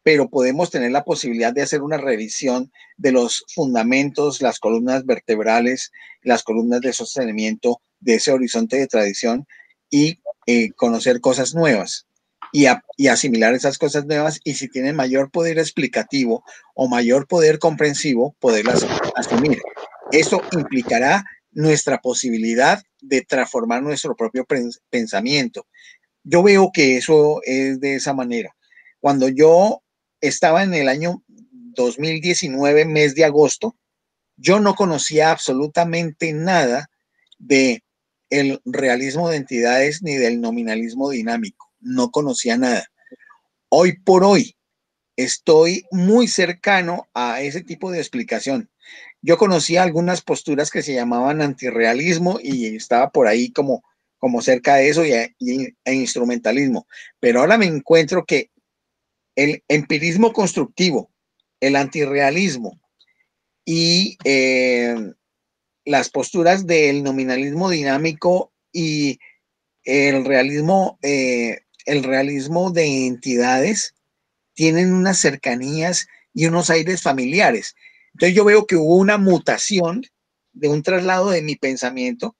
[SPEAKER 3] pero podemos tener la posibilidad de hacer una revisión de los fundamentos, las columnas vertebrales, las columnas de sostenimiento de ese horizonte de tradición y conocer cosas nuevas y asimilar esas cosas nuevas, y si tienen mayor poder explicativo o mayor poder comprensivo, poderlas asumir. Eso implicará nuestra posibilidad de transformar nuestro propio pensamiento. Yo veo que eso es de esa manera. Cuando yo estaba en el año 2019, mes de agosto, yo no conocía absolutamente nada de el realismo de entidades ni del nominalismo dinámico. No conocía nada. Hoy por hoy estoy muy cercano a ese tipo de explicación. Yo conocía algunas posturas que se llamaban antirrealismo y estaba por ahí como cerca de eso e instrumentalismo. Pero ahora me encuentro que el empirismo constructivo, el antirrealismo y las posturas del nominalismo dinámico y el realismo de entidades tienen unas cercanías y unos aires familiares. Entonces yo veo que hubo una mutación de un traslado de mi pensamiento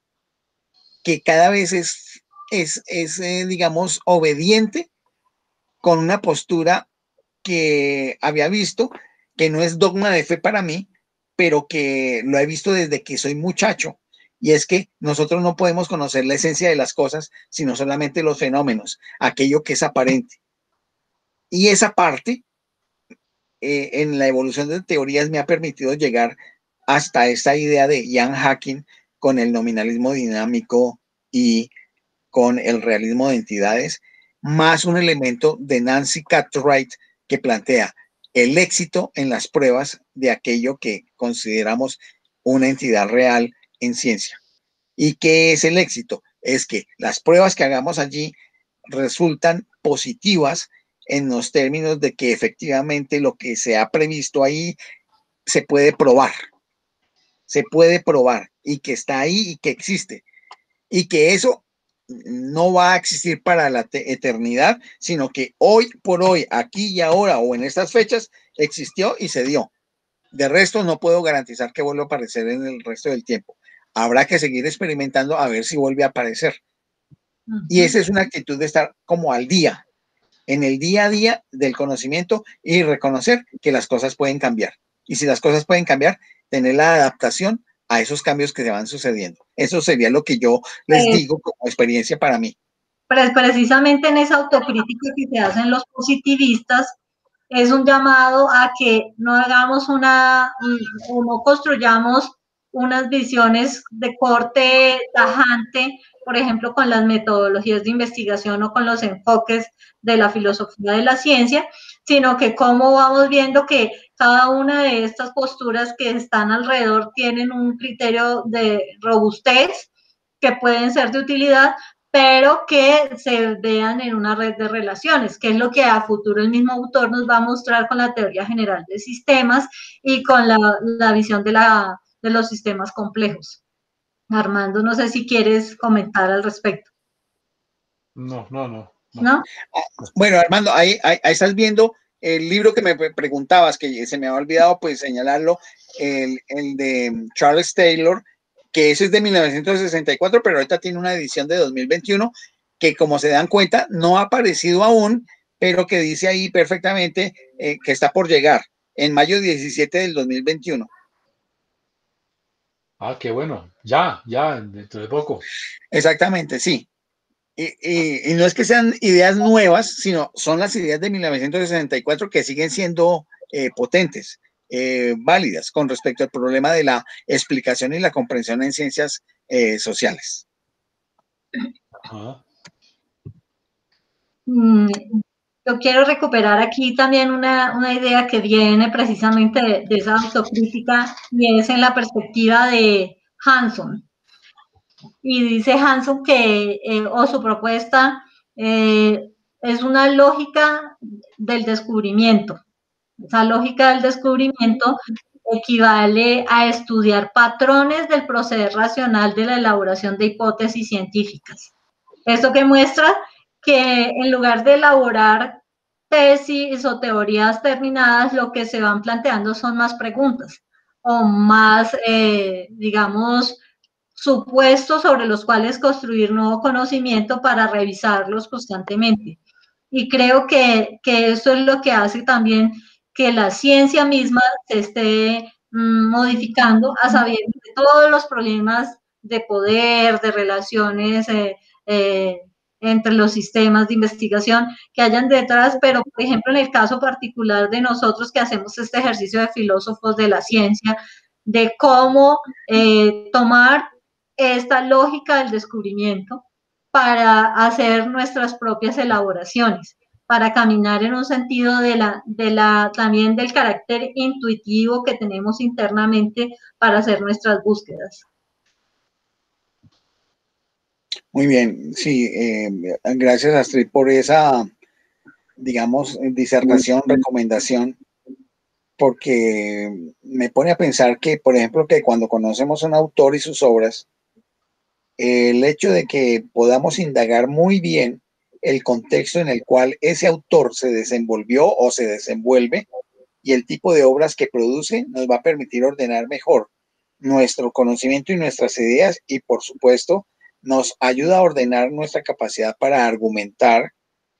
[SPEAKER 3] que cada vez es digamos, obediente con una postura que había visto, que no es dogma de fe para mí, pero que lo he visto desde que soy muchacho. Y es que nosotros no podemos conocer la esencia de las cosas, sino solamente los fenómenos, aquello que es aparente. Y esa parte en la evolución de teorías me ha permitido llegar hasta esta idea de Ian Hacking con el nominalismo dinámico y con el realismo de entidades, más un elemento de Nancy Cartwright que plantea el éxito en las pruebas de aquello que consideramos una entidad real en ciencia. ¿Y qué es el éxito? Es que las pruebas que hagamos allí resultan positivas en los términos de que efectivamente lo que se ha previsto ahí se puede probar y que está ahí y que existe y que eso no va a existir para la eternidad, sino que hoy por hoy, aquí y ahora o en estas fechas existió y se dio. De resto no puedo garantizar que vuelva a aparecer en el resto del tiempo. Habrá que seguir experimentando a ver si vuelve a aparecer. Y esa es una actitud de estar como al día, en el día a día del conocimiento y reconocer que las cosas pueden cambiar. Y si las cosas pueden cambiar, tener la adaptación a esos cambios que se van sucediendo. Eso sería lo que yo les digo como experiencia para mí.
[SPEAKER 2] Precisamente en esa autocrítica que se hacen los positivistas, es un llamado a que no hagamos o no construyamos unas visiones de corte tajante, por ejemplo, con las metodologías de investigación o con los enfoques de la filosofía de la ciencia, sino que cómo vamos viendo que cada una de estas posturas que están alrededor tienen un criterio de robustez que pueden ser de utilidad, pero que se vean en una red de relaciones, que es lo que a futuro el mismo autor nos va a mostrar con la teoría general de sistemas y con la visión de los sistemas complejos. Armando, no sé si quieres comentar al respecto.
[SPEAKER 4] No.
[SPEAKER 2] ¿No?
[SPEAKER 3] Bueno, Armando, ahí estás viendo el libro que me preguntabas, que se me había olvidado pues señalarlo, el de Charles Taylor, que ese es de 1964, pero ahorita tiene una edición de 2021, que como se dan cuenta, no ha aparecido aún, pero que dice ahí perfectamente que está por llegar en mayo 17 del 2021.
[SPEAKER 4] Ah, qué bueno. Ya, dentro de poco.
[SPEAKER 3] Exactamente, sí. Y no es que sean ideas nuevas, sino son las ideas de 1964 que siguen siendo potentes, válidas con respecto al problema de la explicación y la comprensión en ciencias sociales.
[SPEAKER 4] Ajá.
[SPEAKER 2] Yo quiero recuperar aquí también una idea que viene precisamente de esa autocrítica y es en la perspectiva de Hanson. Y dice Hanson que, o su propuesta, es una lógica del descubrimiento. Esa lógica del descubrimiento equivale a estudiar patrones del proceder racional de la elaboración de hipótesis científicas. Esto que muestra que en lugar de elaborar tesis o teorías terminadas, lo que se van planteando son más preguntas o más, digamos, supuestos sobre los cuales construir nuevo conocimiento para revisarlos constantemente. Y creo que eso es lo que hace también que la ciencia misma se esté modificando a sabiendas de todos los problemas de poder, de relaciones entre los sistemas de investigación que hayan detrás, pero por ejemplo en el caso particular de nosotros que hacemos este ejercicio de filósofos de la ciencia, de cómo tomar esta lógica del descubrimiento para hacer nuestras propias elaboraciones, para caminar en un sentido también del carácter intuitivo que tenemos internamente para hacer nuestras búsquedas.
[SPEAKER 3] Muy bien, sí, gracias Astrid por esa, digamos, disertación, recomendación, porque me pone a pensar que, por ejemplo, que cuando conocemos a un autor y sus obras, el hecho de que podamos indagar muy bien el contexto en el cual ese autor se desenvolvió o se desenvuelve y el tipo de obras que produce nos va a permitir ordenar mejor nuestro conocimiento y nuestras ideas y por supuesto nos ayuda a ordenar nuestra capacidad para argumentar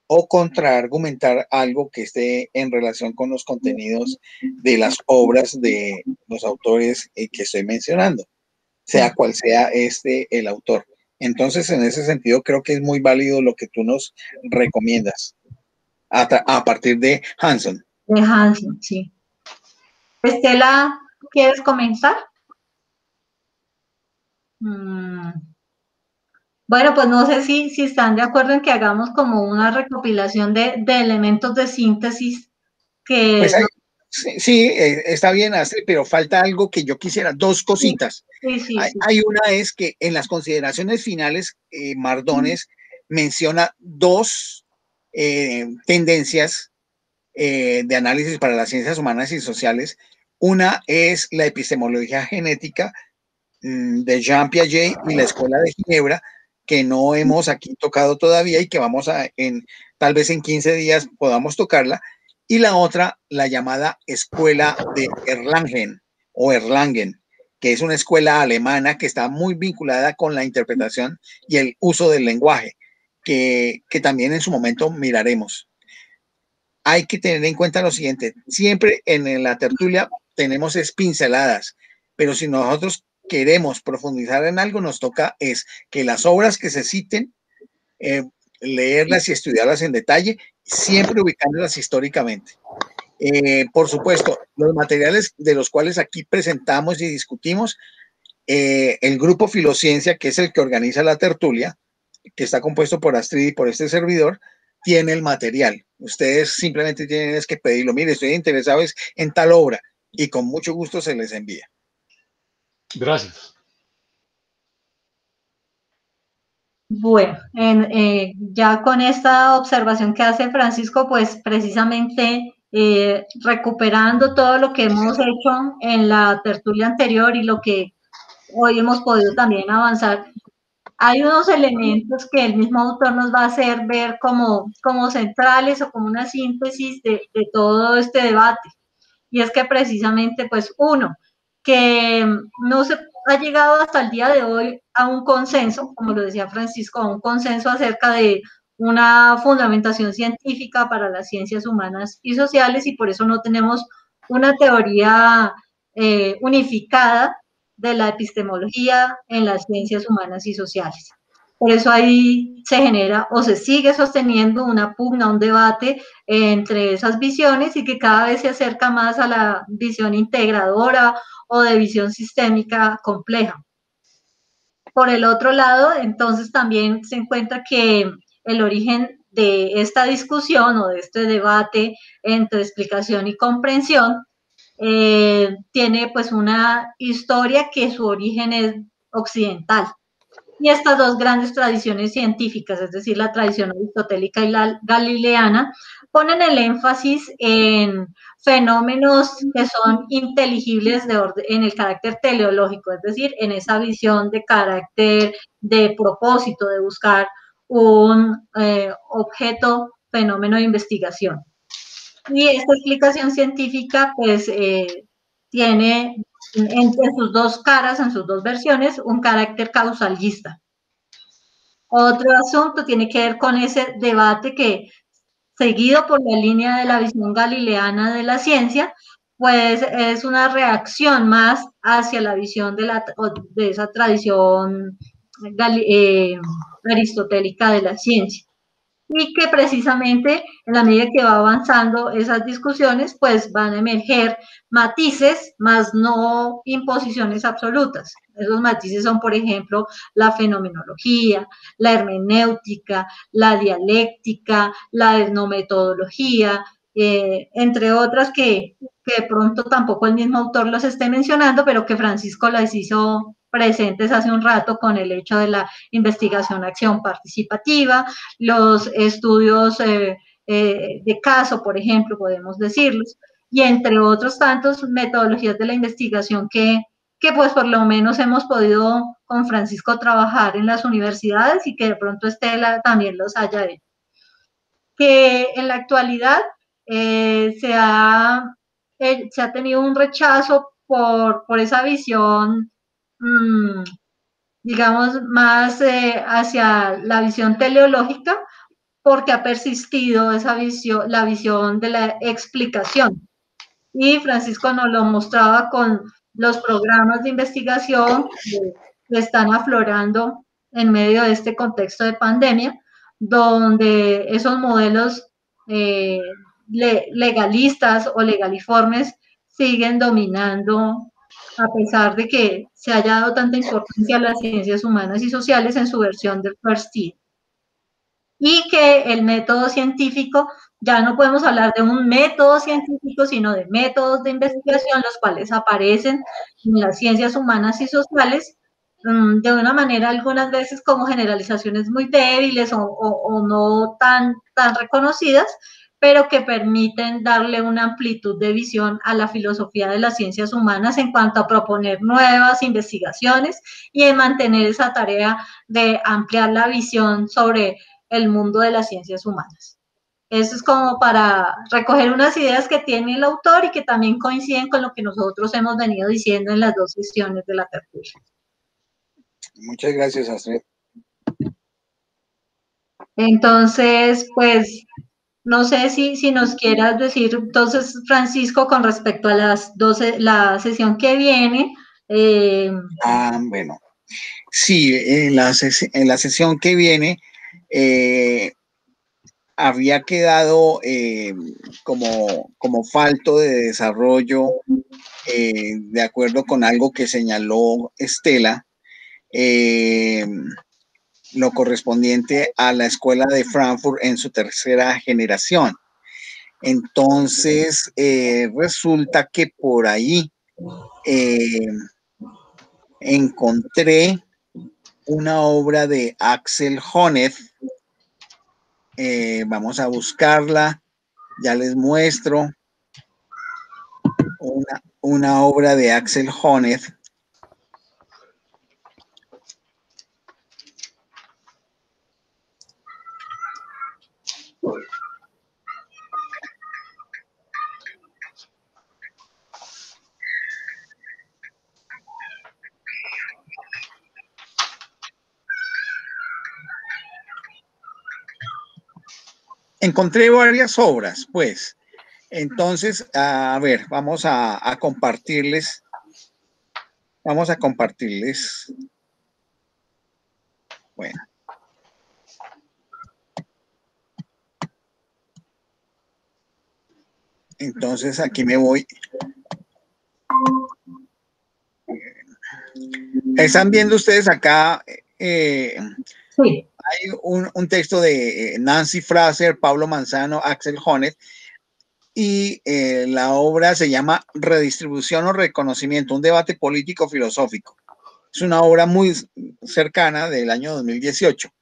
[SPEAKER 3] o contraargumentar algo que esté en relación con los contenidos de las obras de los autores que estoy mencionando, sea cual sea el autor. Entonces, en ese sentido, creo que es muy válido lo que tú nos recomiendas a partir de Hanson.
[SPEAKER 2] De Hansen, sí. Estela, ¿quieres comenzar? Bueno, pues no sé si están de acuerdo en que hagamos como una recopilación de elementos de síntesis que...
[SPEAKER 3] Pues sí, está bien, Astrid, pero falta algo que yo quisiera, dos cositas.
[SPEAKER 2] Sí.
[SPEAKER 3] Hay una es que en las consideraciones finales, Mardones menciona dos tendencias de análisis para las ciencias humanas y sociales. Una es la epistemología genética de Jean Piaget y la Escuela de Ginebra, que no hemos aquí tocado todavía y que vamos tal vez en 15 días podamos tocarla. Y la otra, la llamada Escuela de Erlangen o Erlangen, que es una escuela alemana que está muy vinculada con la interpretación y el uso del lenguaje, que también en su momento miraremos. Hay que tener en cuenta lo siguiente, siempre en la tertulia tenemos pinceladas, pero si nosotros queremos profundizar en algo, nos toca es que las obras que se citen, leerlas y estudiarlas en detalle, siempre ubicándolas históricamente. Por supuesto, los materiales de los cuales aquí presentamos y discutimos, el grupo Filociencia, que es el que organiza la tertulia, que está compuesto por Astrid y por este servidor, tiene el material. Ustedes simplemente tienen que pedirlo. Mire, estoy interesado en tal obra y con mucho gusto se les envía.
[SPEAKER 4] Gracias.
[SPEAKER 2] Bueno, ya con esta observación que hace Francisco, pues precisamente recuperando todo lo que hemos hecho en la tertulia anterior y lo que hoy hemos podido también avanzar, hay unos elementos que el mismo autor nos va a hacer ver como centrales o como una síntesis de todo este debate. Y es que precisamente, pues uno, que no se ha llegado hasta el día de hoy a un consenso, como lo decía Francisco, a un consenso acerca de una fundamentación científica para las ciencias humanas y sociales, y por eso no tenemos una teoría unificada de la epistemología en las ciencias humanas y sociales. Por eso ahí se genera o se sigue sosteniendo una pugna, un debate entre esas visiones y que cada vez se acerca más a la visión integradora o de visión sistémica compleja. Por el otro lado, entonces también se encuentra que el origen de esta discusión o de este debate entre explicación y comprensión tiene pues una historia que su origen es occidental. Y estas dos grandes tradiciones científicas, es decir, la tradición aristotélica y la galileana, ponen el énfasis en fenómenos que son inteligibles en el carácter teleológico, es decir, en esa visión de carácter de propósito, de buscar un objeto, fenómeno de investigación. Y esta explicación científica, pues, tiene en sus dos caras, en sus dos versiones, un carácter causalista. Otro asunto tiene que ver con ese debate que, seguido por la línea de la visión galileana de la ciencia, pues es una reacción más hacia la visión de esa tradición aristotélica de la ciencia. Y que precisamente en la medida que va avanzando esas discusiones, pues van a emerger matices, más no imposiciones absolutas. Esos matices son, por ejemplo, la fenomenología, la hermenéutica, la dialéctica, la etnometodología, entre otras que de pronto tampoco el mismo autor los esté mencionando, pero que Francisco las hizo presentes hace un rato con el hecho de la investigación-acción participativa, los estudios de caso, por ejemplo, podemos decirlos, y entre otros tantos metodologías de la investigación que pues por lo menos hemos podido con Francisco trabajar en las universidades y que de pronto Estela también los haya hecho. Que en la actualidad se ha tenido un rechazo por esa visión digamos, más hacia la visión teleológica, porque ha persistido esa visión, la visión de la explicación. Y Francisco nos lo mostraba con los programas de investigación que están aflorando en medio de este contexto de pandemia, donde esos modelos legalistas o legaliformes siguen dominando, a pesar de que se haya dado tanta importancia a las ciencias humanas y sociales en su versión del first year. Y que el método científico, ya no podemos hablar de un método científico, sino de métodos de investigación, los cuales aparecen en las ciencias humanas y sociales de una manera algunas veces como generalizaciones muy débiles o no tan reconocidas, pero que permiten darle una amplitud de visión a la filosofía de las ciencias humanas en cuanto a proponer nuevas investigaciones y en mantener esa tarea de ampliar la visión sobre el mundo de las ciencias humanas. Eso es como para recoger unas ideas que tiene el autor y que también coinciden con lo que nosotros hemos venido diciendo en las dos sesiones de la tertulia.
[SPEAKER 3] Muchas gracias, Astrid.
[SPEAKER 2] Entonces, pues, no sé si nos quieras decir, entonces, Francisco, con respecto a la sesión que viene.
[SPEAKER 3] Bueno, sí, en la sesión que viene había quedado como falto de desarrollo, de acuerdo con algo que señaló Estela, lo correspondiente a la escuela de Frankfurt en su tercera generación. Entonces, resulta que por ahí encontré una obra de Axel Honneth. Vamos a buscarla, ya les muestro una obra de Axel Honneth. Encontré varias obras, pues. Entonces, a ver, vamos a compartirles. Vamos a compartirles. Bueno. Entonces, aquí me voy. ¿Están viendo ustedes acá? Sí. Hay un texto de Nancy Fraser, Pablo Manzano, Axel Honneth, y la obra se llama Redistribución o Reconocimiento, un debate político-filosófico. Es una obra muy cercana del año 2018.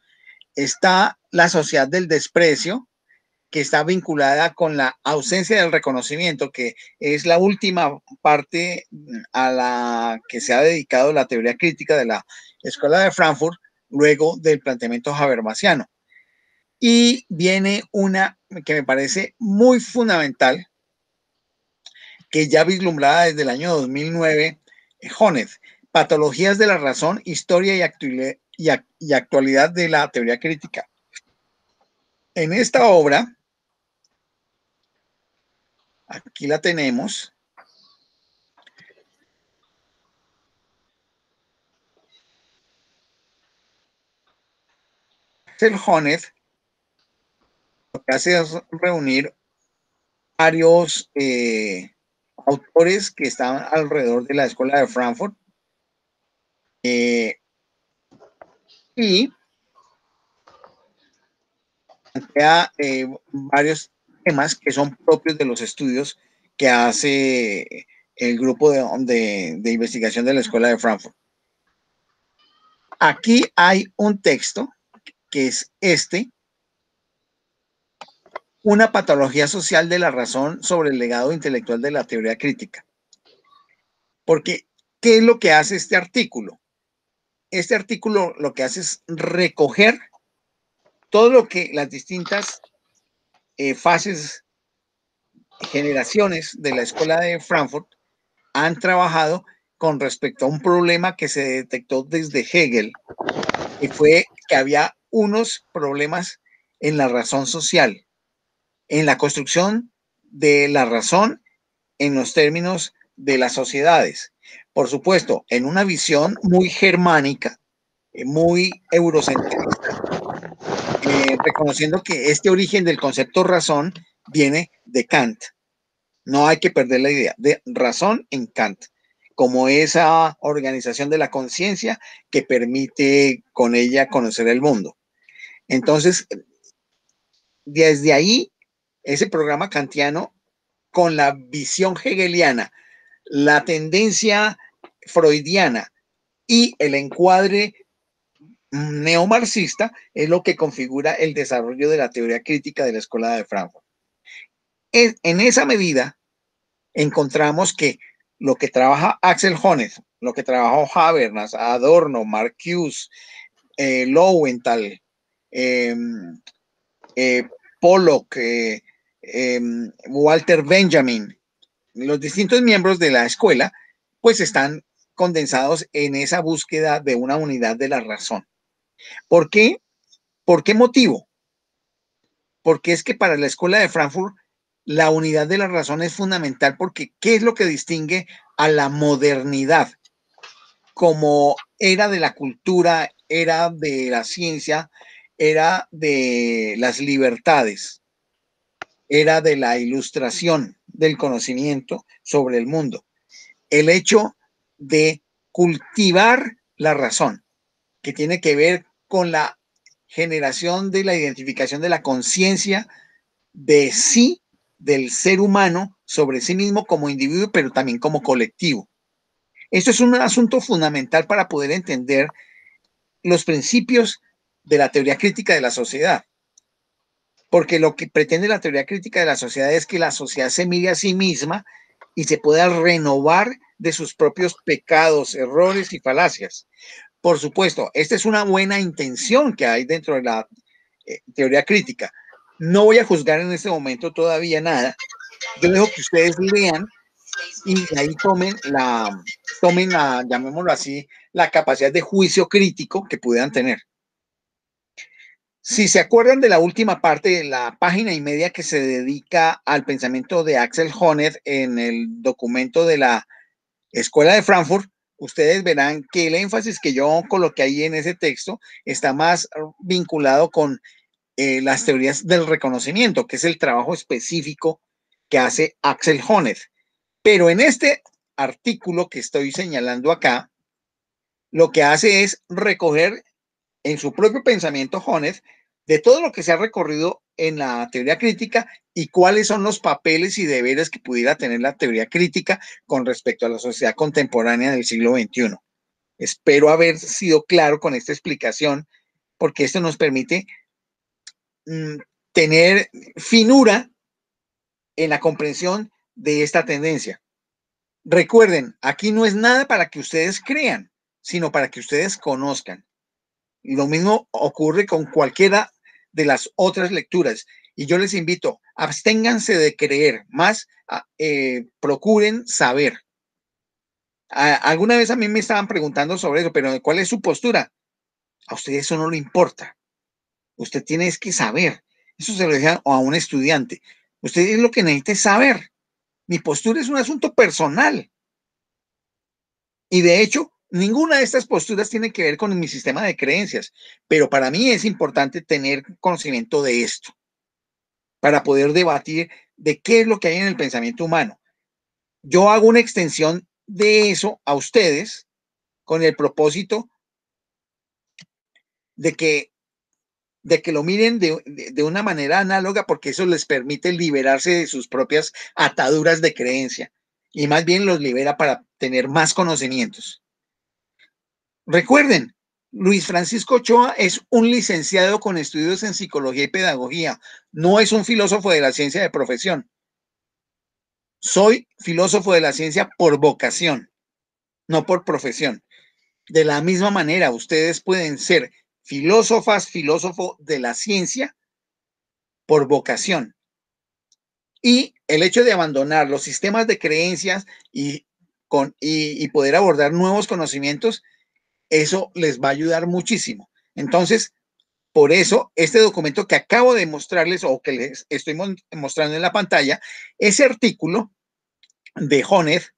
[SPEAKER 3] Está La Sociedad del Desprecio, que está vinculada con la ausencia del reconocimiento, que es la última parte a la que se ha dedicado la teoría crítica de la Escuela de Frankfurt, luego del planteamiento habermasiano. Y viene una que me parece muy fundamental, que ya vislumbrada desde el año 2009, Honneth, Patologías de la razón, historia y actualidad de la teoría crítica. En esta obra, aquí la tenemos, Axel Honneth lo que hace es reunir varios autores que estaban alrededor de la Escuela de Frankfurt y plantea varios temas que son propios de los estudios que hace el grupo de investigación de la Escuela de Frankfurt. Aquí hay un texto que es este, una patología social de la razón sobre el legado intelectual de la teoría crítica. Porque, ¿qué es lo que hace este artículo? Este artículo lo que hace es recoger todo lo que las distintas fases, generaciones de la Escuela de Frankfurt han trabajado con respecto a un problema que se detectó desde Hegel, que fue que había unos problemas en la razón social, en la construcción de la razón en los términos de las sociedades. Por supuesto, en una visión muy germánica, muy eurocentrista, reconociendo que este origen del concepto razón viene de Kant. No hay que perder la idea de razón en Kant, como esa organización de la conciencia que permite con ella conocer el mundo. Entonces, desde ahí, ese programa kantiano, con la visión hegeliana, la tendencia freudiana y el encuadre neomarxista, es lo que configura el desarrollo de la teoría crítica de la Escuela de Frankfurt. En esa medida, encontramos que lo que trabaja Axel Honneth, lo que trabajó Habermas, Adorno, Marcuse, Lowenthal, Pollock, Walter Benjamin, los distintos miembros de la escuela, pues están condensados en esa búsqueda de una unidad de la razón. ¿Por qué? ¿Por qué motivo? Porque es que para la Escuela de Frankfurt la unidad de la razón es fundamental, porque ¿qué es lo que distingue a la modernidad como era de la cultura, era de la ciencia, era de las libertades, era de la ilustración del conocimiento sobre el mundo? El hecho de cultivar la razón, que tiene que ver con la generación de la identificación de la conciencia de sí, del ser humano, sobre sí mismo como individuo, pero también como colectivo. Esto es un asunto fundamental para poder entender los principios de la teoría crítica de la sociedad. Porque lo que pretende la teoría crítica de la sociedad es que la sociedad se mire a sí misma y se pueda renovar de sus propios pecados, errores y falacias. Por supuesto, esta es una buena intención que hay dentro de la teoría crítica. No voy a juzgar en este momento todavía nada. Yo dejo que ustedes lean y de ahí tomen la, llamémoslo así, la capacidad de juicio crítico que puedan tener. Si se acuerdan de la última parte de la página y media que se dedica al pensamiento de Axel Honneth en el documento de la Escuela de Frankfurt, ustedes verán que el énfasis que yo coloqué ahí en ese texto está más vinculado con las teorías del reconocimiento, que es el trabajo específico que hace Axel Honneth. Pero en este artículo que estoy señalando acá, lo que hace es recoger en su propio pensamiento Honneth de todo lo que se ha recorrido en la teoría crítica y cuáles son los papeles y deberes que pudiera tener la teoría crítica con respecto a la sociedad contemporánea del siglo XXI. Espero haber sido claro con esta explicación, porque esto nos permite tener finura en la comprensión de esta tendencia. Recuerden, aquí no es nada para que ustedes crean, sino para que ustedes conozcan. Y lo mismo ocurre con cualquiera de las otras lecturas. Y yo les invito, absténganse de creer, más procuren saber. Alguna vez a mí me estaban preguntando sobre eso, pero ¿cuál es su postura? A usted eso no le importa. Usted tiene que saber. Eso se lo deja a un estudiante. Usted es lo que necesita saber. Mi postura es un asunto personal. Y de hecho, ninguna de estas posturas tiene que ver con mi sistema de creencias, pero para mí es importante tener conocimiento de esto para poder debatir de qué es lo que hay en el pensamiento humano. Yo hago una extensión de eso a ustedes con el propósito de que lo miren de una manera análoga, porque eso les permite liberarse de sus propias ataduras de creencia y más bien los libera para tener más conocimientos. Recuerden, Luis Francisco Ochoa es un licenciado con estudios en psicología y pedagogía. No es un filósofo de la ciencia de profesión. Soy filósofo de la ciencia por vocación, no por profesión. De la misma manera, ustedes pueden ser filósofas, filósofo de la ciencia por vocación. Y el hecho de abandonar los sistemas de creencias y poder abordar nuevos conocimientos, eso les va a ayudar muchísimo. Entonces, por eso, este documento que acabo de mostrarles o que les estoy mostrando en la pantalla, ese artículo de Honneth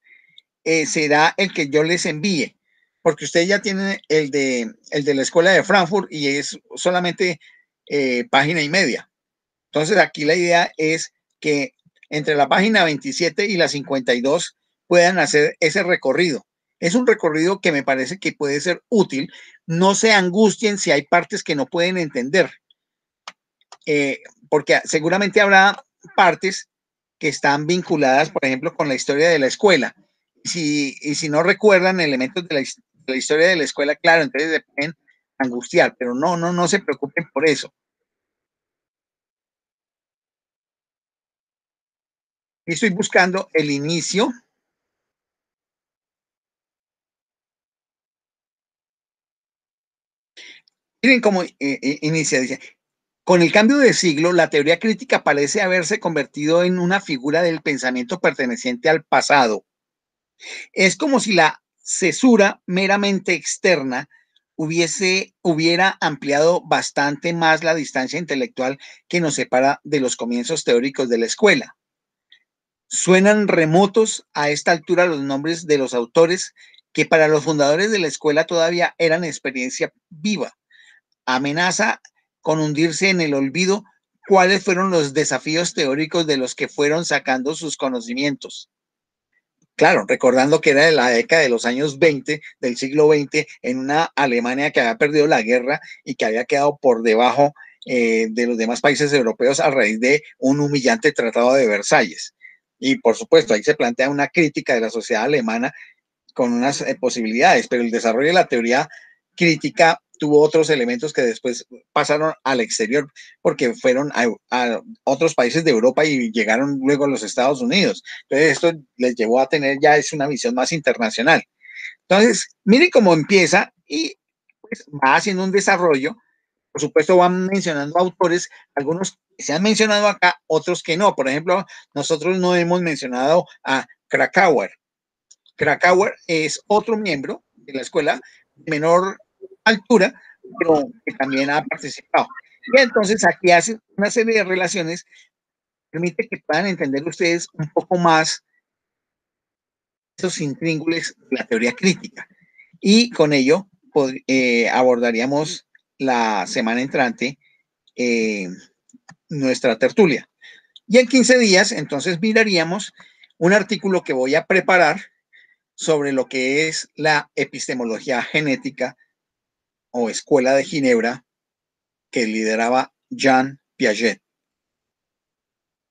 [SPEAKER 3] será el que yo les envíe, porque ustedes ya tienen el de la Escuela de Frankfurt y es solamente página y media. Entonces, aquí la idea es que entre la página 27 y la 52 puedan hacer ese recorrido. Es un recorrido que me parece que puede ser útil. No se angustien si hay partes que no pueden entender, porque seguramente habrá partes que están vinculadas, por ejemplo, con la historia de la escuela. Y si no recuerdan elementos de la historia de la escuela, claro, entonces se pueden angustiar, pero no se preocupen por eso. Estoy buscando el inicio. Miren cómo inicia, dice, con el cambio de siglo, la teoría crítica parece haberse convertido en una figura del pensamiento perteneciente al pasado. Es como si la cesura meramente externa hubiera ampliado bastante más la distancia intelectual que nos separa de los comienzos teóricos de la escuela. Suenan remotos a esta altura los nombres de los autores que para los fundadores de la escuela todavía eran experiencia viva. Amenaza con hundirse en el olvido cuáles fueron los desafíos teóricos de los que fueron sacando sus conocimientos. Claro, recordando que era de la década de los años 20 del siglo XX, en una Alemania que había perdido la guerra y que había quedado por debajo de los demás países europeos a raíz de un humillante tratado de Versalles. Y por supuesto, ahí se plantea una crítica de la sociedad alemana con unas posibilidades, pero el desarrollo de la teoría crítica tuvo otros elementos que después pasaron al exterior porque fueron a otros países de Europa y llegaron luego a los Estados Unidos. Entonces esto les llevó a tener ya es una visión más internacional. Entonces, miren cómo empieza y pues, va haciendo un desarrollo. Por supuesto, van mencionando autores, algunos que se han mencionado acá, otros que no. Por ejemplo, nosotros no hemos mencionado a Krakauer. Krakauer es otro miembro de la escuela de menor altura, pero que también ha participado. Y entonces aquí hace una serie de relaciones que permite que puedan entender ustedes un poco más esos intríngulis de la teoría crítica. Y con ello abordaríamos la semana entrante nuestra tertulia. Y en 15 días, entonces, miraríamos un artículo que voy a preparar sobre lo que es la epistemología genética o Escuela de Ginebra que lideraba Jean Piaget.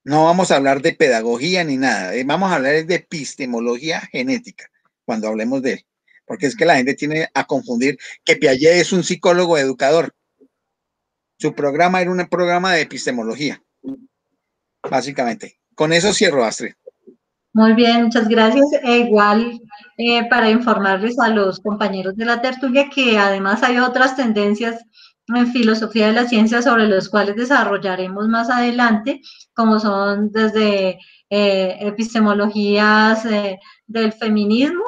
[SPEAKER 3] No vamos a hablar de pedagogía ni nada, vamos a hablar de epistemología genética cuando hablemos de él, porque es que la gente tiene a confundir que Piaget es un psicólogo educador. Su programa era un programa de epistemología, básicamente. Con eso cierro, Astrid.
[SPEAKER 2] Muy bien, muchas gracias. Igual para informarles a los compañeros de la tertulia que además hay otras tendencias en filosofía de la ciencia sobre las cuales desarrollaremos más adelante, como son desde epistemologías del feminismo,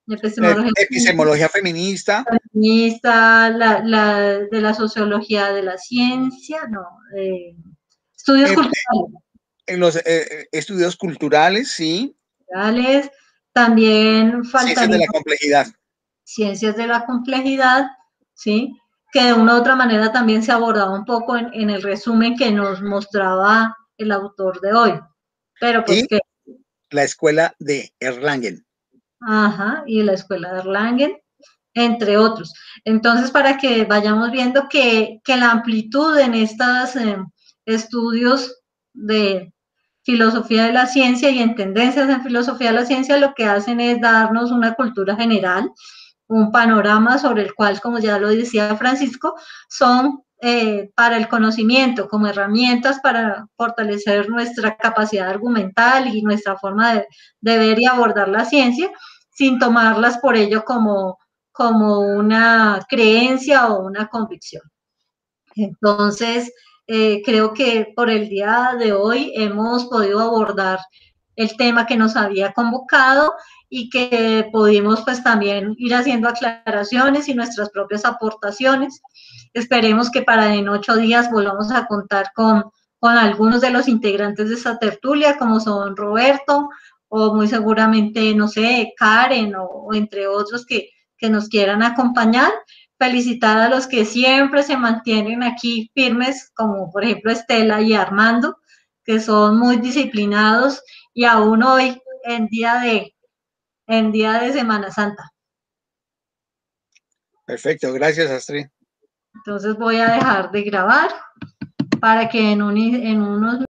[SPEAKER 3] epistemología feminista,
[SPEAKER 2] de la sociología de la ciencia, no, estudios culturales.
[SPEAKER 3] En los estudios culturales, sí.
[SPEAKER 2] También faltaría
[SPEAKER 3] ciencias de la complejidad.
[SPEAKER 2] Ciencias de la complejidad, ¿sí? Que de una u otra manera también se abordaba un poco en el resumen que nos mostraba el autor de hoy. Pero pues
[SPEAKER 3] y
[SPEAKER 2] que...
[SPEAKER 3] la escuela de Erlangen.
[SPEAKER 2] Ajá, y la escuela de Erlangen, entre otros. Entonces, para que vayamos viendo que la amplitud en estos estudios de filosofía de la ciencia y en tendencias en filosofía de la ciencia lo que hacen es darnos una cultura general, un panorama sobre el cual, como ya lo decía Francisco, son para el conocimiento, como herramientas para fortalecer nuestra capacidad argumental y nuestra forma de ver y abordar la ciencia, sin tomarlas por ello como una creencia o una convicción. Entonces, creo que por el día de hoy hemos podido abordar el tema que nos había convocado y que pudimos pues también ir haciendo aclaraciones y nuestras propias aportaciones. Esperemos que para en 8 días volvamos a contar con algunos de los integrantes de esta tertulia, como son Roberto, o muy seguramente, no sé, Karen, o entre otros que nos quieran acompañar. Felicitar a los que siempre se mantienen aquí firmes, como por ejemplo Estela y Armando, que son muy disciplinados y aún hoy en día de Semana Santa.
[SPEAKER 3] Perfecto, gracias, Astrid.
[SPEAKER 2] Entonces voy a dejar de grabar para que en unos